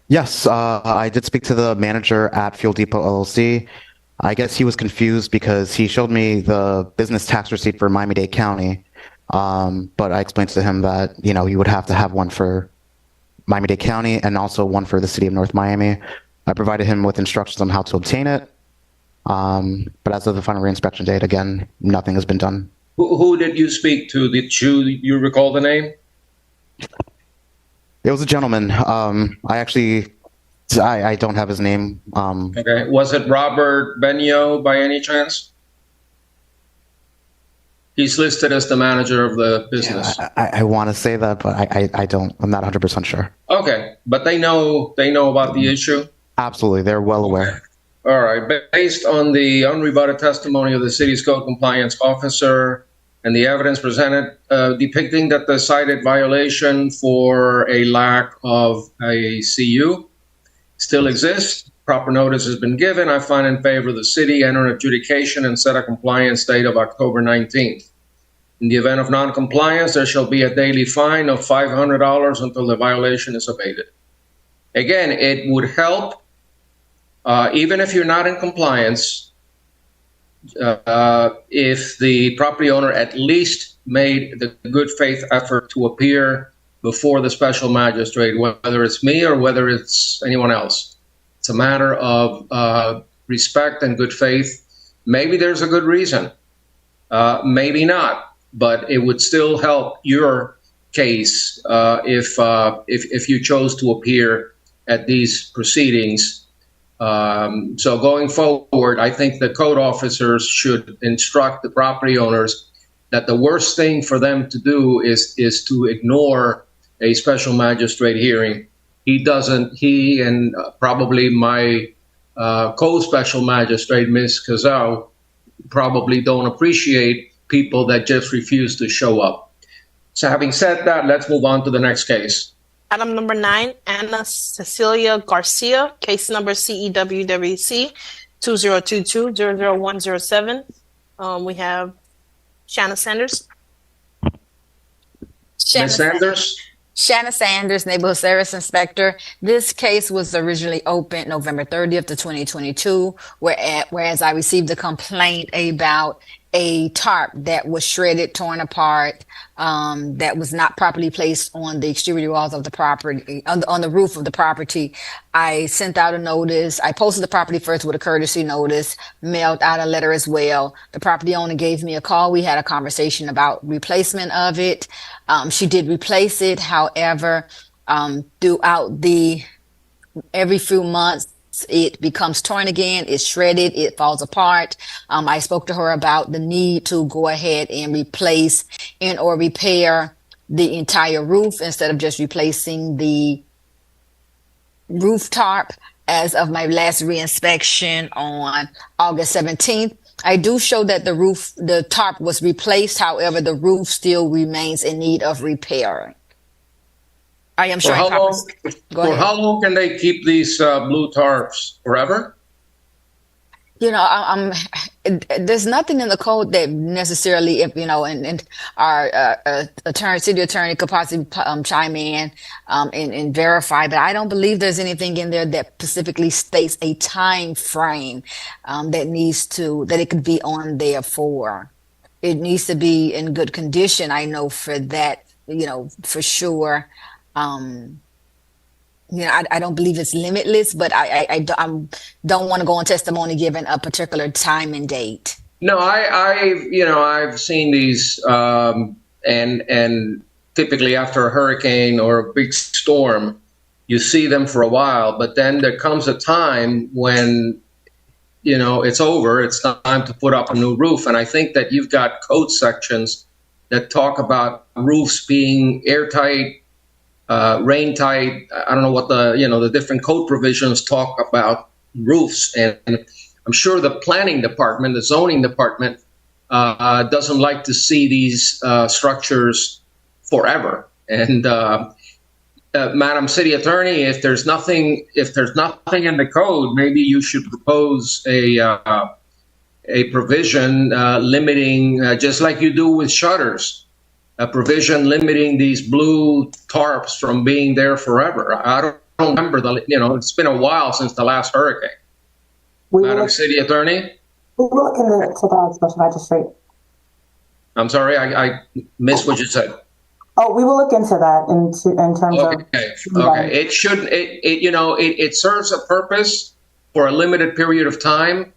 Yes, I did speak to the manager at Fuel Depot LLC. I guess he was confused because he showed me the business tax receipt for Miami-Dade County, but I explained to him that, you know, he would have to have one for Miami-Dade County and also one for the city of North Miami. I provided him with instructions on how to obtain it, but as of the final reinspection date, again, nothing has been done. Who did you speak to? Did you recall the name? It was a gentleman. I don't have his name. Okay. Was it Robert Benio by any chance? He's listed as the manager of the business. Yeah, I want to say that, but I don't. I'm not 100% sure. Okay, but they know about the issue? Absolutely. They're well aware. All right. Based on the unrebutted testimony of the city's code compliance officer and the evidence presented depicting that the cited violation for a lack of a CU still exists, proper notice has been given. I find in favor of the city, enter an adjudication and set a compliance date of October 19th. In the event of non-compliance, there shall be a daily fine of $500 until the violation is abated. Again, it would help, even if you're not in compliance, if the property owner at least made the good faith effort to appear before the special magistrate, whether it's me or whether it's anyone else. It's a matter of respect and good faith. Maybe there's a good reason, maybe not, but it would still help your case if you chose to appear at these proceedings. So going forward, I think the code officers should instruct the property owners that the worst thing for them to do is to ignore a special magistrate hearing. He and probably my co-special magistrate, Ms. Cazal, probably don't appreciate people that just refuse to show up. So having said that, let's move on to the next case. Item number 9, Anna Cecilia Garcia, case number CEWWC 2022-00107. We have Shanna Sanders. Ms. Sanders? Shanna Sanders, Neighborhood Service Inspector. This case was originally opened November 30th of 2022, whereas I received a complaint about a tarp that was shredded, torn apart, that was not properly placed on the exterior walls of the property, on the roof of the property. I sent out a notice. I posted the property first with a courtesy notice, mailed out a letter as well. The property owner gave me a call. We had a conversation about replacement of it. She did replace it. However, throughout every few months, it becomes torn again, it's shredded, it falls apart. I spoke to her about the need to go ahead and replace and or repair the entire roof instead of just replacing the roof tarp. As of my last reinspection on August 17th, I do show that the tarp was replaced. However, the roof still remains in need of repairing. I am sure. For how long can they keep these blue tarps? Forever? You know, there's nothing in the code that necessarily, if you know, and our city attorney could possibly chime in and verify, but I don't believe there's anything in there that specifically states a time frame that it could be on there for. It needs to be in good condition. I know for that, you know, for sure. You know, I don't believe it's limitless, but I don't want to go on testimony given a particular time and date. No, I've seen these, and typically after a hurricane or a big storm, you see them for a while, but then there comes a time when, you know, it's over. It's time to put up a new roof, and I think that you've got code sections that talk about roofs being airtight, rain tight. I don't know what the different code provisions talk about roofs, and I'm sure the planning department, the zoning department, doesn't like to see these structures forever. And Madam City Attorney, if there's nothing in the code, maybe you should propose a provision limiting, just like you do with shutters. A provision limiting these blue tarps from being there forever. I don't remember it's been a while since the last hurricane. Madam City Attorney? We will look into that, Special Magistrate. I'm sorry, I missed what you said. Oh, we will look into that in terms of. Okay. It shouldn't. It serves a purpose for a limited period of time,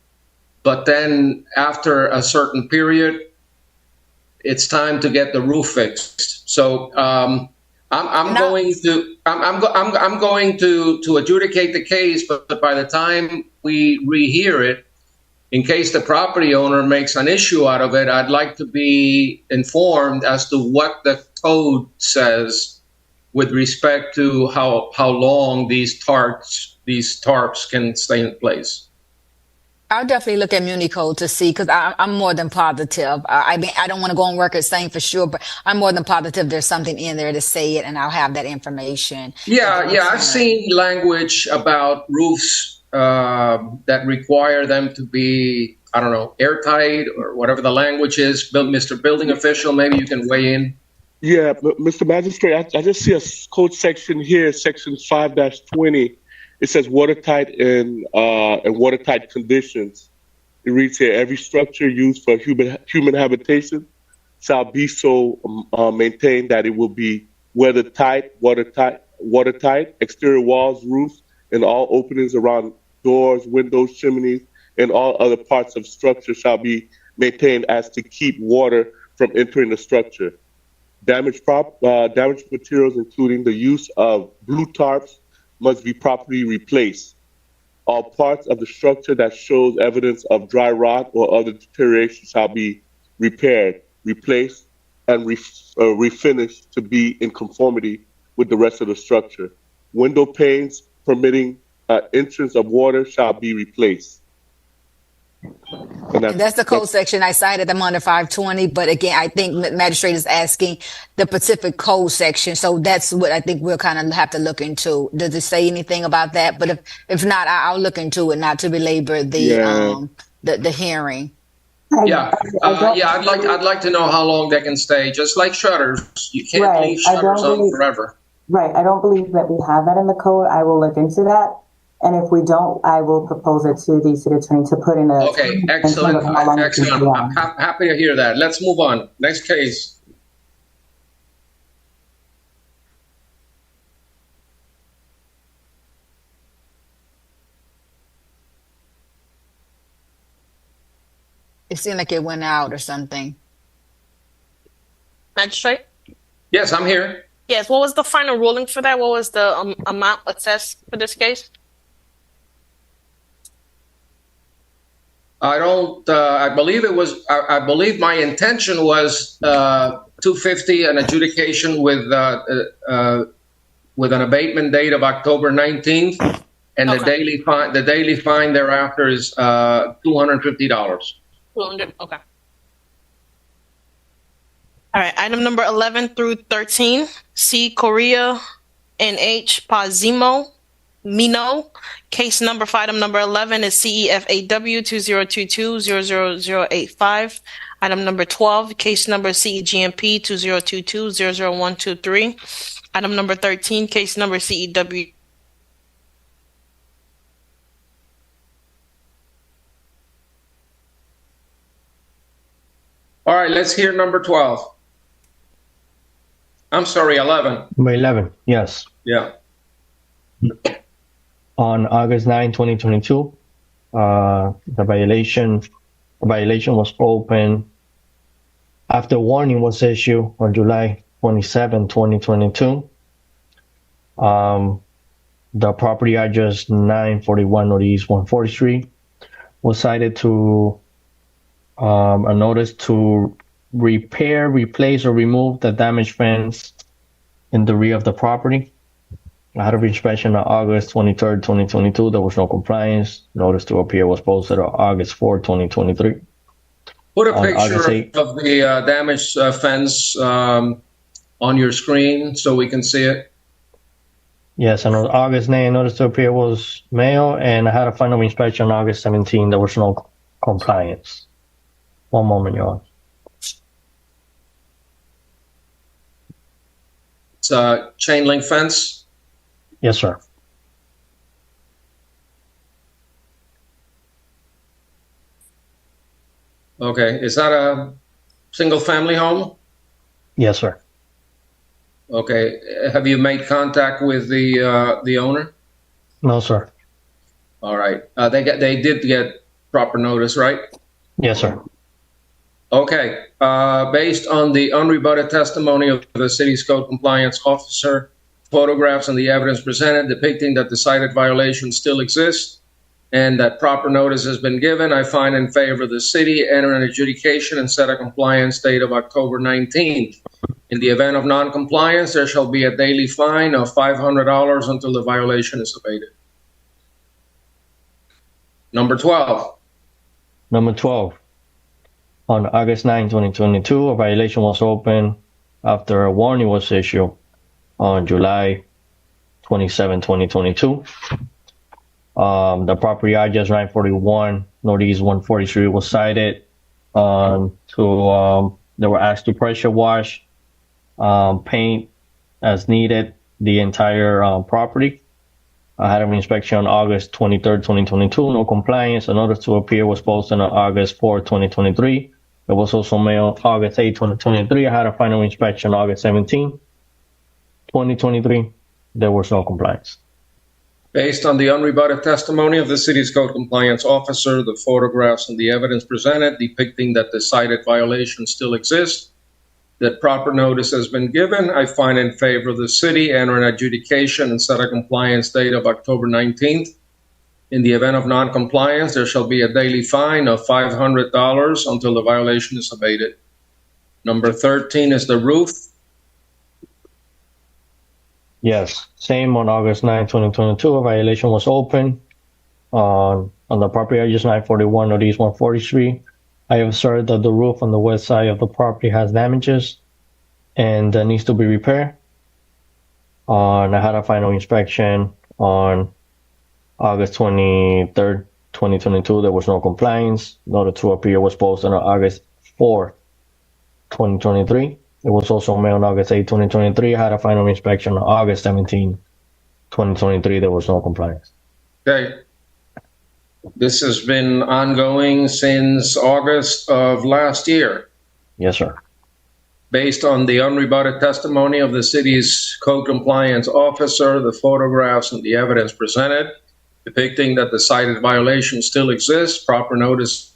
but then after a certain period, it's time to get the roof fixed. So I'm going to adjudicate the case, but by the time we rehear it, in case the property owner makes an issue out of it, I'd like to be informed as to what the code says with respect to how long these tarps can stay in place. I'll definitely look at Muni Code to see, because I'm more than positive. I don't want to go on record saying for sure, but I'm more than positive there's something in there to say it, and I'll have that information. Yeah, I've seen language about roofs that require them to be, I don't know, airtight or whatever the language is. Mr. Building Official, maybe you can weigh in. Yeah, Mr. Magistrate, I just see a code section here, section 5-20. It says watertight and watertight conditions. It reads here: every structure used for human habitation shall be so maintained that it will be watertight, exterior walls, roofs, and all openings around doors, windows, chimneys, and all other parts of structure shall be maintained as to keep water from entering the structure. Damaged materials, including the use of blue tarps, must be properly replaced. All parts of the structure that shows evidence of dry rot or other deterioration shall be repaired, replaced, and refinished to be in conformity with the rest of the structure. Window panes permitting entrance of water shall be replaced. And that's the code section I cited. I'm under 520, but again, I think the magistrate is asking the Pacific code section. So that's what I think we'll kind of have to look into. Does it say anything about that? But if not, I'll look into it, not to belabor the hearing. Yeah, I'd like to know how long they can stay. Just like shutters, you can't leave shutters on forever. Right. I don't believe that we have that in the code. I will look into that. And if we don't, I will propose it to the city attorney to put in a... Okay, excellent. Excellent. I'm happy to hear that. Let's move on. Next case. It seemed like it went out or something. Magistrate? Yes, I'm here. Yes, what was the final ruling for that? What was the amount assessed for this case? I don't, I believe it was, I believe my intention was 250, an adjudication with an abatement date of October 19th, and the daily fine thereafter is $250. 200, okay. All right, item number 11 through 13, C. Correa N.H. Pazimo Mino. Case number for item number 11 is CEFAW 2022-00085. Item number 12, case number CEGMP 2022-00123. Item number 13, case number CEW. All right, let's hear number 12. I'm sorry, 11. Number 11, yes. Yeah. On August 9, 2022, the violation was open after warning was issued on July 27, 2022. The property address 941 Northeast 140th Street was cited to a notice to repair, replace, or remove the damaged fence in the rear of the property. I had an inspection on August 23rd, 2022. There was no compliance. Notice to appear was posted on August 4, 2023. Put a picture of the damaged fence on your screen so we can see it. Yes, and on August 9, notice to appear was mailed, and I had a final inspection on August 17. There was no compliance. One moment, Your Honor. It's a chain link fence. Yes, sir. Okay, is that a single family home? Yes, sir. Okay, have you made contact with the owner? No, sir. All right, they did get proper notice, right? Yes, sir. Okay, based on the unrebutted testimony of the city's code compliance officer, photographs and the evidence presented depicting that the cited violation still exists and that proper notice has been given, I find in favor of the city, enter an adjudication and set a compliance date of October 19th. In the event of non-compliance, there shall be a daily fine of $500 until the violation is abated. Number 12. Number 12. On August 9, 2022, a violation was opened after a warning was issued on July 27, 2022. The property address 941 Northeast 140th Street was cited they were asked to pressure wash, paint as needed the entire property. I had an inspection on August 23rd, 2022, no compliance. A notice to appear was posted on August 4, 2023. It was also mailed August 8, 2023. I had a final inspection August 17, 2023. There was no compliance. Based on the unrebutted testimony of the city's code compliance officer, the photographs and the evidence presented depicting that the cited violation still exists, that proper notice has been given, I find in favor of the city, enter an adjudication and set a compliance date of October 19th. In the event of non-compliance, there shall be a daily fine of $500 until the violation is abated. Number 13 is the roof. Yes, same on August 9, 2022. A violation was open on the property address 941 Northeast 140th Street. I observed that the roof on the west side of the property has damages and needs to be repaired. I had a final inspection on August 23rd, 2022. There was no compliance. Notice to appear was posted on August 4th, 2023. It was also mailed on August 8, 2023. I had a final inspection on August 17, 2023. There was no compliance. Okay. This has been ongoing since August of last year. Yes, sir. Based on the unrebutted testimony of the city's code compliance officer, the photographs and the evidence presented depicting that the cited violation still exists, proper notice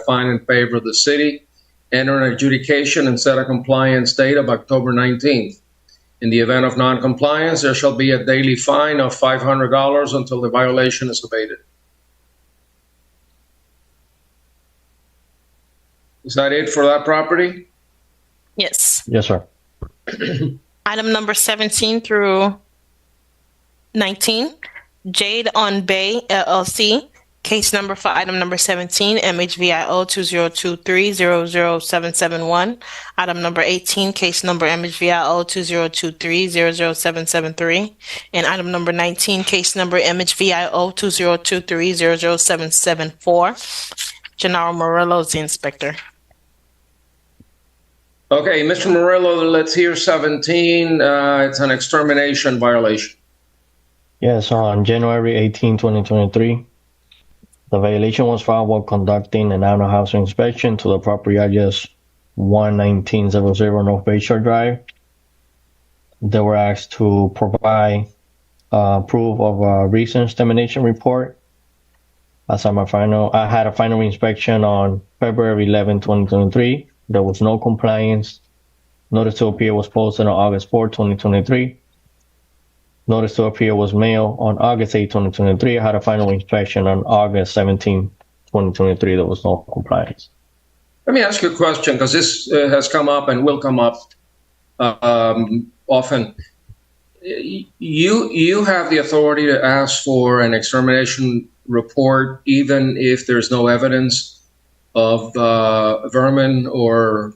fine in favor of the city, enter an adjudication and set a compliance date of October 19th. In the event of non-compliance, there shall be a daily fine of $500 until the violation is abated. Is that it for that property? Yes. Yes, sir. Item number 17 through 19, Jade on Bay LLC. Case number for item number 17, MHVIO 2023-00771. Item number 18, case number MHVIO 2023-00773. And item number 19, case number MHVIO 2023-00774. Gennaro Murillo is the inspector. Okay, Mr. Murillo, let's hear 17. It's an extermination violation. Yes, on January 18, 2023, the violation was filed while conducting an annual housing inspection to the property address 11900 North Bayshore Drive. They were asked to provide proof of a recent extermination report. I had a final inspection on February 11, 2023. There was no compliance. Notice to appear was posted on August 4, 2023. Notice to appear was mailed on August 8, 2023. I had a final inspection on August 17, 2023. There was no compliance. Let me ask you a question, because this has come up and will come up often. You have the authority to ask for an extermination report even if there's no evidence of vermin or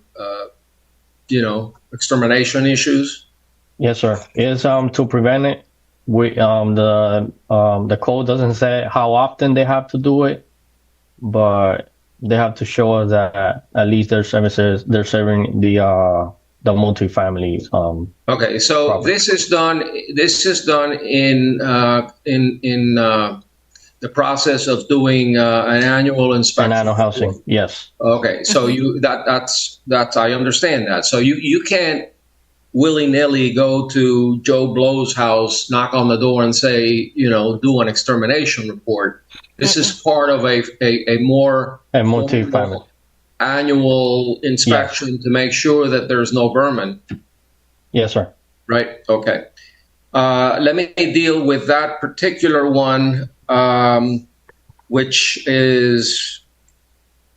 extermination issues? Yes, sir. It's to prevent it. The code doesn't say how often they have to do it, but they have to show us that at least they're serving the multifamily. Okay, so property. This is done in the process of doing an annual inspection. An annual housing, yes. Okay, so that's I understand that. So you can't willy-nilly go to Joe Blow's house, knock on the door and say, do an extermination report. This is part of a more multi-family annual inspection to make sure that there's no vermin. Yes, sir. Right, okay. Let me deal with that particular one, which is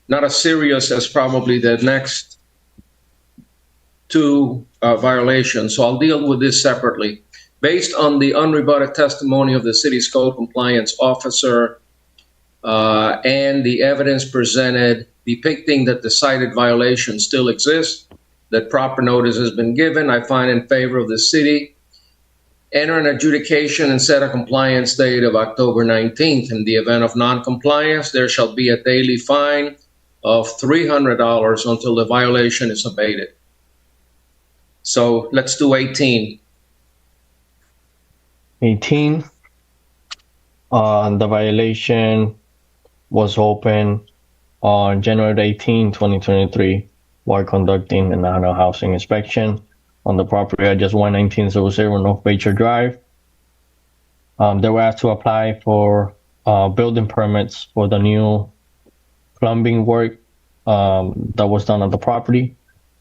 not as serious as probably the next two violations. So I'll deal with this separately. Based on the unrebutted testimony of the city's code compliance officer and the evidence presented depicting that the cited violation still exists, that proper notice has been given, I find in favor of the city. Enter an adjudication and set a compliance date of October 19th. In the event of non-compliance, there shall be a daily fine of $300 until the violation is abated. So let's do 18. 18. The violation was open on January 18, 2023, while conducting an annual housing inspection on the property address 11900 North Bayshore Drive. They were asked to apply for building permits for the new plumbing work that was done on the property.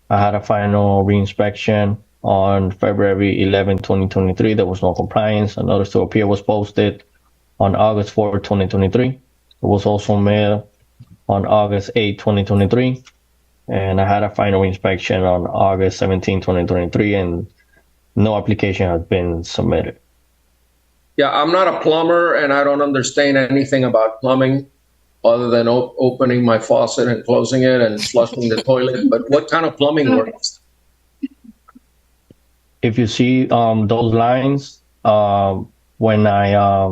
I had a final reinspection on February 11, 2023. There was no compliance. A notice to appear was posted on August 4, 2023. It was also mailed on August 8, 2023. And I had a final inspection on August 17, 2023. And no application has been submitted. Yeah, I'm not a plumber and I don't understand anything about plumbing other than opening my faucet and closing it and flushing the toilet. But what kind of plumbing works? If you see those lines, when I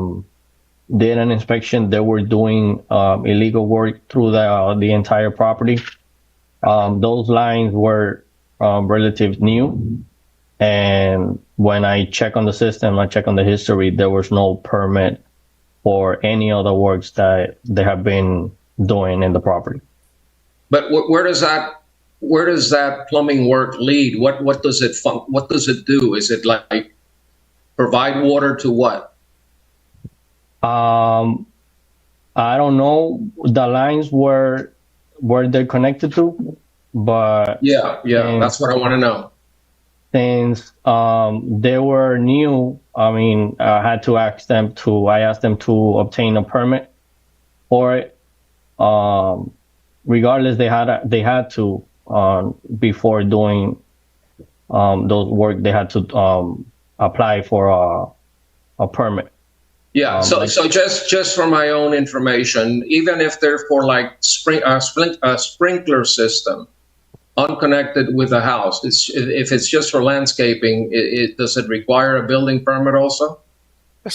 did an inspection, they were doing illegal work through the entire property. Those lines were relatively new. And when I check on the system, I check on the history, there was no permit for any other works that they have been doing in the property. But where does that plumbing work lead? What does it do? Is it like provide water to what? I don't know the lines where they're connected to, but yeah, that's what I want to know. Since they were new, I mean, I asked them to obtain a permit for it. Regardless, they had to before doing those work, they had to apply for a permit. Yeah. So just for my own information, even if they're for like a sprinkler system, unconnected with the house, if it's just for landscaping, does it require a building permit also?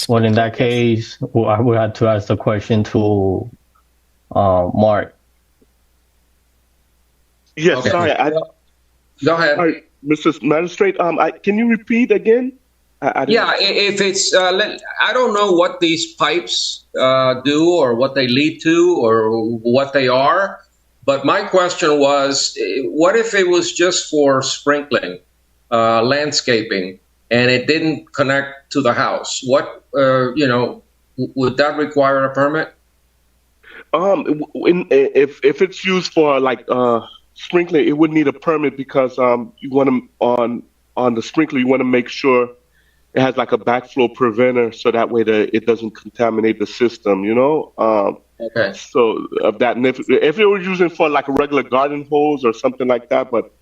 Well, in that case, I would have to ask the question to Mark. Yes, Okay. sorry. Go ahead. Sorry, Mr. Magistrate, can you repeat again? Yeah, if it's, I don't know what these pipes do or what they lead to or what they are. But my question was, what if it was just for sprinkling, landscaping, and it didn't connect to the house? What, would that require a permit? If it's used for like sprinkling, it would need a permit because you want to on the sprinkler, you want to make sure it has like a backflow preventer, so that way it doesn't contaminate the system. Okay. So of that, and if it were using for like a regular garden hose or something like that, but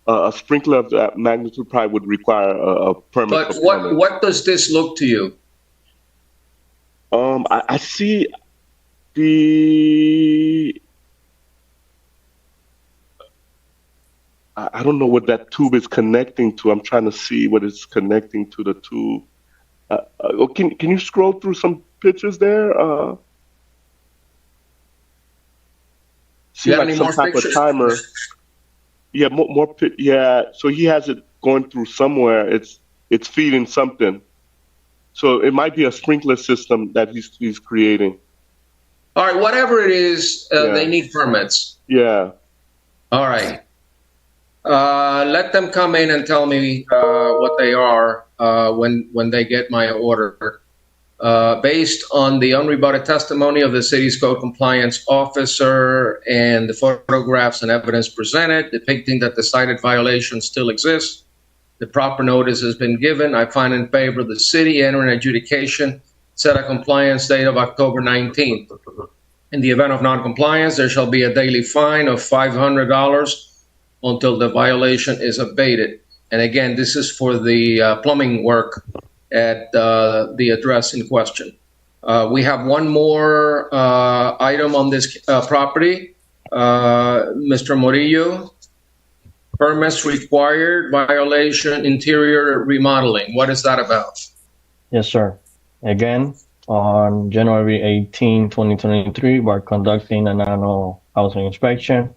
a sprinkler of that magnitude probably would require a permit. But what does this look to you? I see the. I don't know what that tube is connecting to. I'm trying to see what it's connecting to the tube. Can you scroll through some pictures there? See like some type of timer. Yeah, more. Yeah, so he has it going through somewhere. It's feeding something. So it might be a sprinkler system that he's creating. All right, whatever it is, they need permits. Yeah. All right. Let them come in and tell me what they are when they get my order. Based on the unrebutted testimony of the city's code compliance officer and the photographs and evidence presented depicting that the cited violation still exists, the proper notice has been given. I find in favor of the city entering adjudication, set a compliance date of October 19th. In the event of non-compliance, there shall be a daily fine of $500 until the violation is abated. And again, this is for the plumbing work at the address in question. We have one more item on this property. Mr. Murillo, permits required, violation, interior remodeling. What is that about? Yes, sir. Again, on January 18, 2023, we're conducting an annual housing inspection.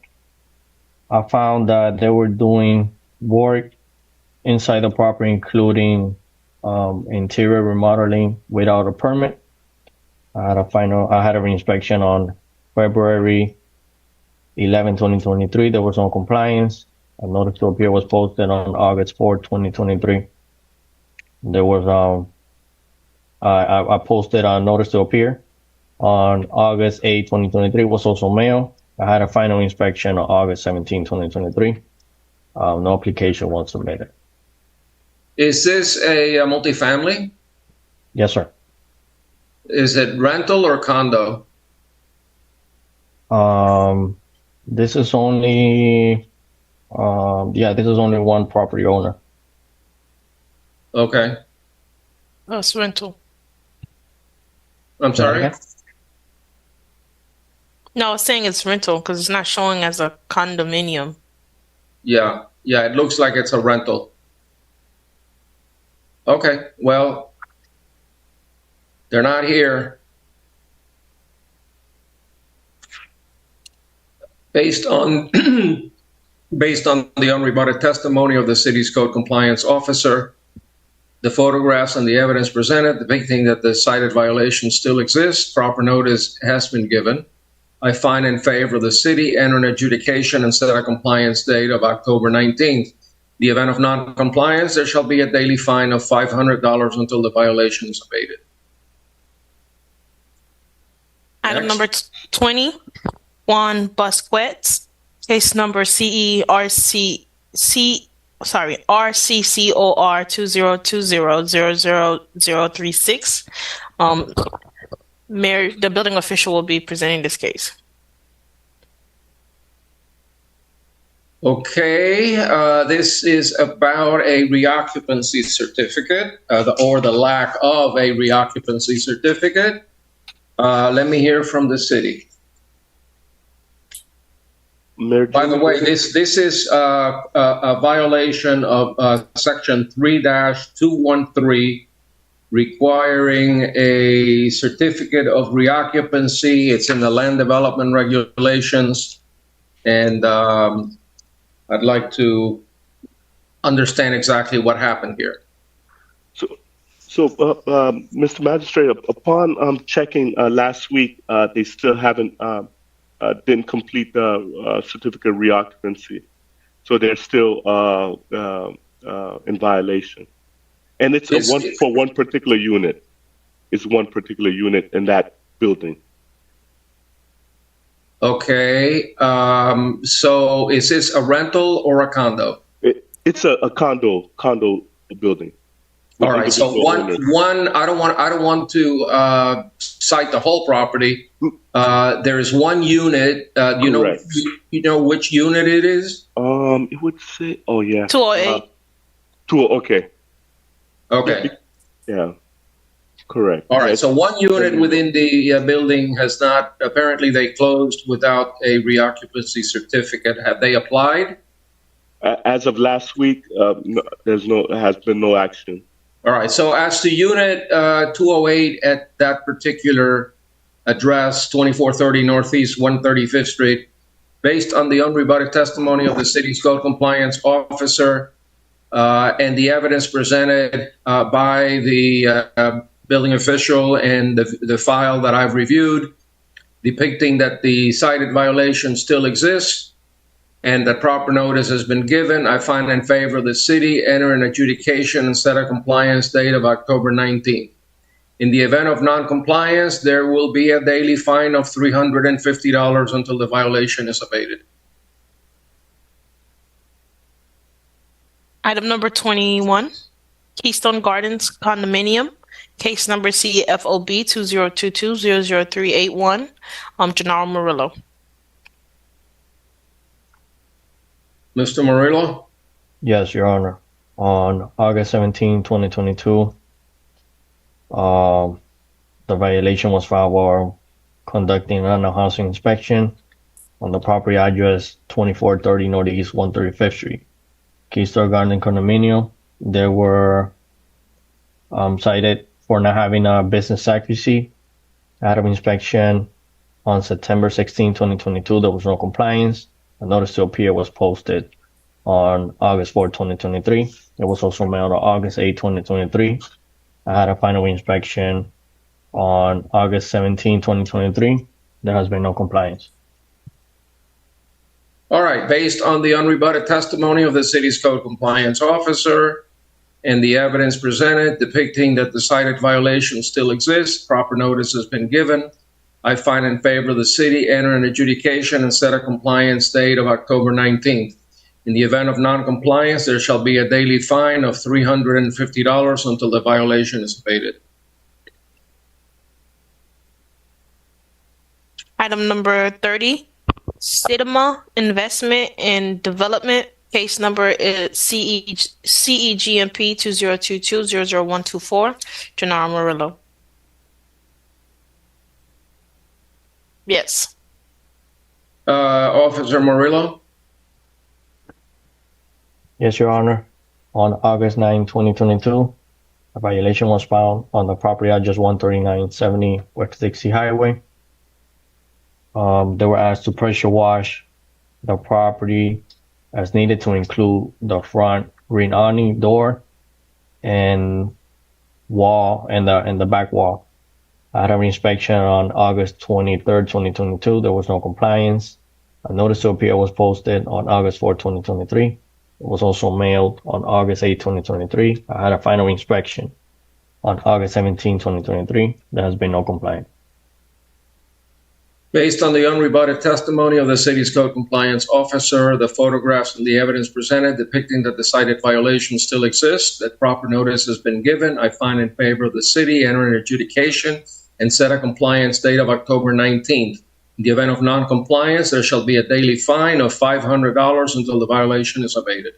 I found that they were doing work inside the property, including interior remodeling without a permit. I had a reinspection on February 11, 2023. There was no compliance. A notice to appear was posted on August 4, 2023. There was I posted a notice to appear on August 8, 2023. Was also mailed. I had a final inspection on August 17, 2023. No application was submitted. Is this a multifamily? Yes, sir. Is it rental or condo? This is only, this is only one property owner. Okay. Oh, it's rental. I'm sorry? No, it's saying it's rental because it's not showing as a condominium. Yeah. Yeah, it looks like it's a rental. Okay, well, they're not here. Based on based on the unrebutted testimony of the city's code compliance officer, the photographs and the evidence presented depicting that the cited violation still exists, proper notice has been given. I find in favor of the city, enter an adjudication and set a compliance date of October 19th. The event of non-compliance, there shall be a daily fine of $500 until the violation is abated. Item number 20, Juan Busquets, case number RCCOR 2020000036. Mayor, the building official will be presenting this case. Okay, this is about a reoccupancy certificate, or the lack of a reoccupancy certificate. Let me hear from the city. By the way, this is a violation of Section 3-213, requiring a certificate of reoccupancy. It's in the land development regulations, and I'd like to understand exactly what happened here. So, Mr. Magistrate, upon checking last week, they still haven't didn't complete the certificate of reoccupancy, so they're still in violation. And it's for one particular unit. It's one particular unit in that building. Okay, so is this a rental or a condo? It's a condo building. All right, so one. I don't want to cite the whole property. There is one unit. You know which unit it is? It would say. Oh yeah. 208. Okay. Okay. Yeah. Correct. All right. So one unit within the building has not. Apparently, they closed without a reoccupancy certificate. Have they applied? As of last week, has been no action. All right. So as to unit 208 at that particular address, 2430 Northeast 135th Street, based on the unrebutted testimony of the city's code compliance officer and the evidence presented by the building official and the file that I've reviewed, depicting that the cited violation still exists and that proper notice has been given, I find in favor of the city, enter an adjudication and set a compliance date of October 19th. In the event of non-compliance, there will be a daily fine of $350 until the violation is abated. Item number 21, Keystone Gardens Condominium, case number CFOB 2022000381, Gennaro Murillo. Mr. Murillo? Yes, Your Honor. On August 17, 2022, the violation was filed while conducting an housing inspection on the property address 2430 Northeast 135th Street, Keystone Garden Condominium. They were cited for not having a business accuracy. Out of inspection on September 16, 2022, there was no compliance. A notice to appear was posted on August 4, 2023. It was also mailed on August 8, 2023. I had a final inspection on August 17, 2023. There has been no compliance. All right. Based on the unrebutted testimony of the city's code compliance officer and the evidence presented depicting that the cited violation still exists, proper notice has been given, I find in favor of the city, enter an adjudication and set a compliance date of October 19th. In the event of non-compliance, there shall be a daily fine of $350 until the violation is abated. Item number 30, Sidema Investment and Development, Case number is CEGMP 2022-00124, Gennaro Murillo. Yes. Officer Murillo? Yes, Your Honor. On August 9, 2022, a violation was found on the property address 13970 West Dixie Highway. They were asked to pressure wash the property as needed to include the front green awning door and wall and the back wall. I had an inspection on August 23rd, 2022. There was no compliance. A notice to appear was posted on August 4, 2023. It was also mailed on August 8, 2023. I had a final inspection on August 17, 2023. There has been no compliance. Based on the unrebutted testimony of the city's code compliance officer, the photographs and the evidence presented depicting that the cited violations still exist, that proper notice has been given, I find in favor of the city, enter an adjudication, and set a compliance date of October 19th. In the event of non-compliance, there shall be a daily fine of $500 until the violation is abated.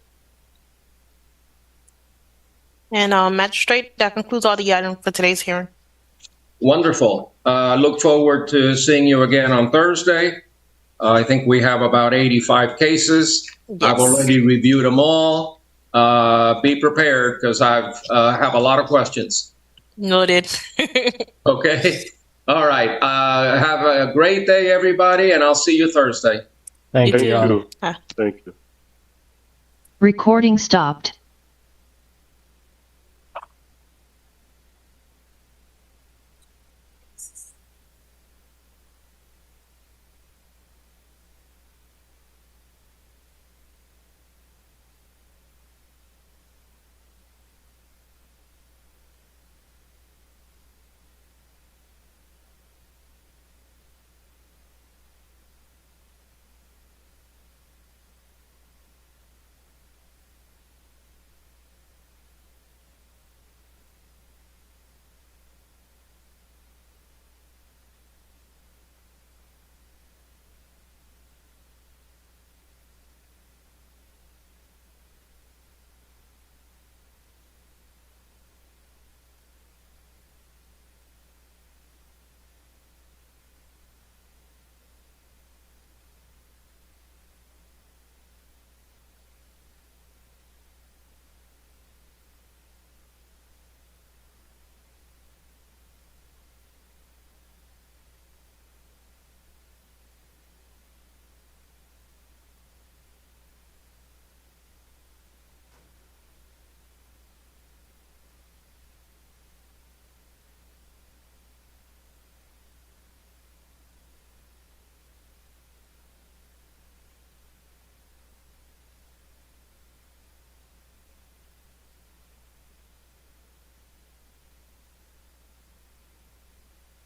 And Magistrate, that concludes all the items for today's hearing. Wonderful. Look forward to seeing you again on Thursday. I think we have about 85 cases. Yes. I've already reviewed them all. Be prepared because I have a lot of questions. Noted. Okay. All right. Have a great day, everybody, and I'll see you Thursday. Thank you. Thank you. Recording stopped.